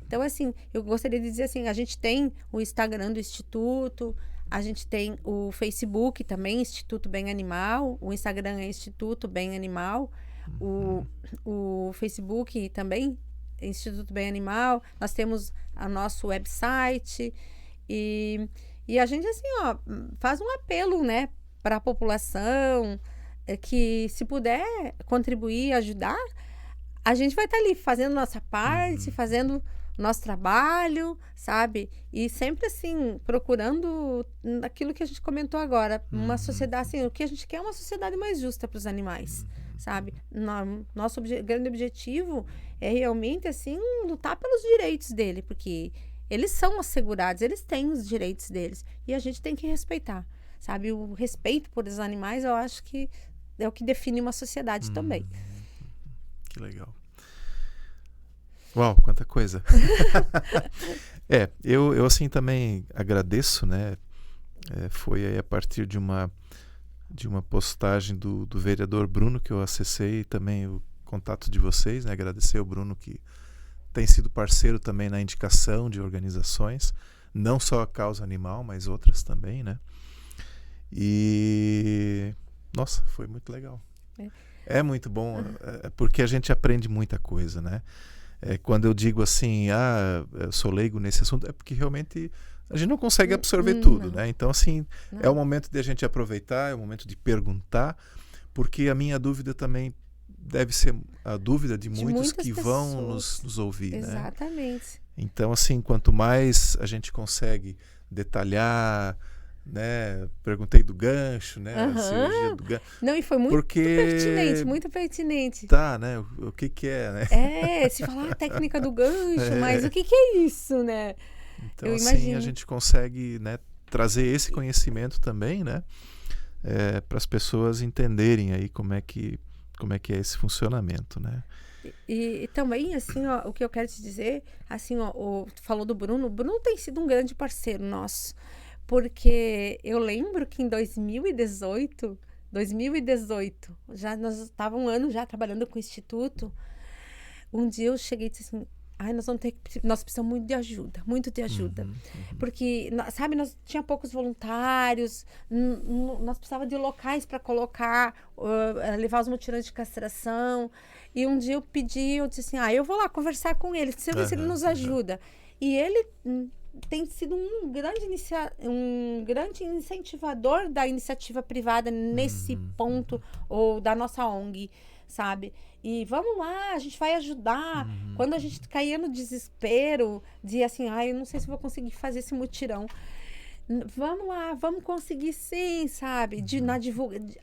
Então, assim, eu gostaria de dizer assim, a gente tem o Instagram do Instituto, a gente tem o Facebook também, Instituto Bem Animal, o Instagram é Instituto Bem Animal, o Facebook também, Instituto Bem Animal, nós temos o nosso website e a gente, assim, faz um apelo, né, para a população, que se puder contribuir, ajudar, a gente vai estar ali fazendo nossa parte, fazendo nosso trabalho, sabe? E sempre, assim, procurando aquilo que a gente comentou agora, uma sociedade, assim, o que a gente quer é uma sociedade mais justa para os animais, sabe? Nosso grande objetivo é realmente, assim, lutar pelos direitos dele, porque eles são assegurados, eles têm os direitos deles, e a gente tem que respeitar, sabe? O respeito por os animais, eu acho que é o que define uma sociedade também. Que legal. Uau, quanta coisa. Eu assim também agradeço, né? Foi aí a partir de uma postagem do vereador Bruno que eu acessei também o contato de vocês, né? Agradecer ao Bruno que tem sido parceiro também na indicação de organizações, não só a Causa Animal, mas outras também, né? E nossa, foi muito legal. É muito bom, porque a gente aprende muita coisa, né? Quando eu digo assim, eu sou leigo nesse assunto, é porque realmente a gente não consegue absorver tudo, né? Então, assim, é o momento de a gente aproveitar, é o momento de perguntar, porque a minha dúvida também deve ser a dúvida de muitos muitas que vão pessoas. nos ouvir, né? Exatamente. Então, assim, quanto mais a gente consegue detalhar, né? Perguntei do gancho, né? A cirurgia do gancho. Não, e foi muito pertinente, muito pertinente. Tá, né? O que que é, né? Se falar a técnica do gancho, mas o que que é isso, né? Então, Eu assim, imagino. a gente consegue, né, trazer esse conhecimento também, né? Para as pessoas entenderem aí como é que é esse funcionamento, né? E também, assim, ó, o que eu quero te dizer, assim, ó, tu falou do Bruno. O Bruno tem sido um grande parceiro nosso, porque eu lembro que em 2018, já nós estávamos um ano já trabalhando com o Instituto. Um dia eu cheguei e disse assim, nós precisamos muito de ajuda. Porque, sabe, nós tinha poucos voluntários, nós precisávamos de locais para colocar, levar os mutirões de castração. E um dia eu disse assim, eu vou lá conversar com ele, se ele nos ajuda. E ele tem sido um grande incentivador da iniciativa privada nesse ponto, ou da nossa ONG, sabe? E vamos lá, a gente vai ajudar. Quando a gente caía no desespero, dizia assim, eu não sei se vou conseguir fazer esse mutirão. Vamos lá, vamos conseguir sim, sabe?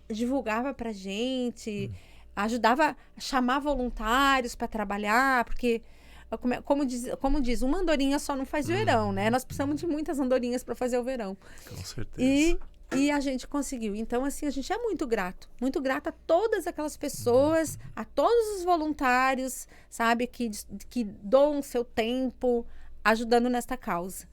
Divulgava pra gente, ajudava a chamar voluntários para trabalhar, porque, como diz, uma andorinha só não faz verão, né? Nós precisamos de muitas andorinhas para fazer o verão. Com certeza. E a gente conseguiu. Então, assim, a gente é muito grato a todas aquelas pessoas, a todos os voluntários, sabe, que doam seu tempo ajudando nesta causa.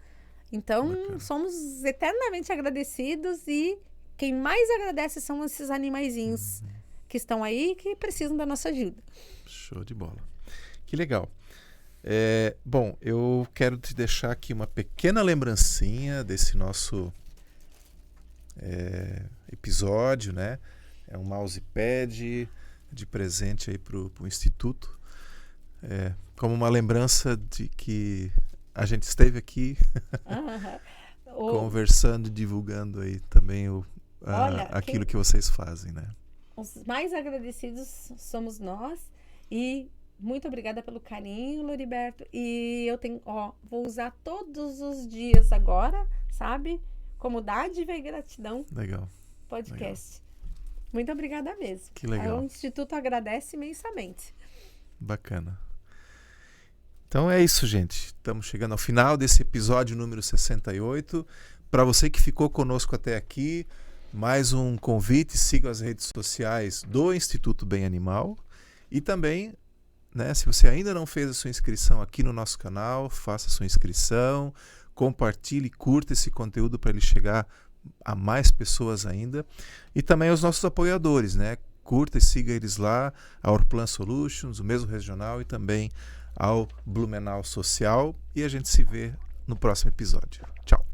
Então, somos eternamente agradecidos, e quem mais agradece são esses animaizinhos que estão aí e que precisam da nossa ajuda. Show de bola. Que legal. Bom, eu quero te deixar aqui uma pequena lembrancinha desse nosso episódio, né? É um mousepad de presente aí pro Instituto, como uma lembrança de que a gente esteve aqui conversando e divulgando aí também aquilo que vocês fazem, né? Os mais agradecidos somos nós, e muito obrigada pelo carinho, Loriberto. E eu vou usar todos os dias agora, sabe? Como dádiva e gratidão. Legal. Podcast. Legal. Muito obrigada mesmo. Que legal. O Instituto agradece imensamente. Bacana. Então é isso, gente. Estamos chegando ao final desse episódio número 68. Para você que ficou conosco até aqui, mais um convite: siga as redes sociais do Instituto Bem Animal. E também, né, se você ainda não fez a sua inscrição aqui no nosso canal, faça a sua inscrição. Compartilhe, curta esse conteúdo para ele chegar a mais pessoas ainda. E também aos nossos apoiadores, né? Curta e siga eles lá, a Orplan Solutions, o mesmo regional, e também ao Blumenau Social. E a gente se vê no próximo episódio. Tchau!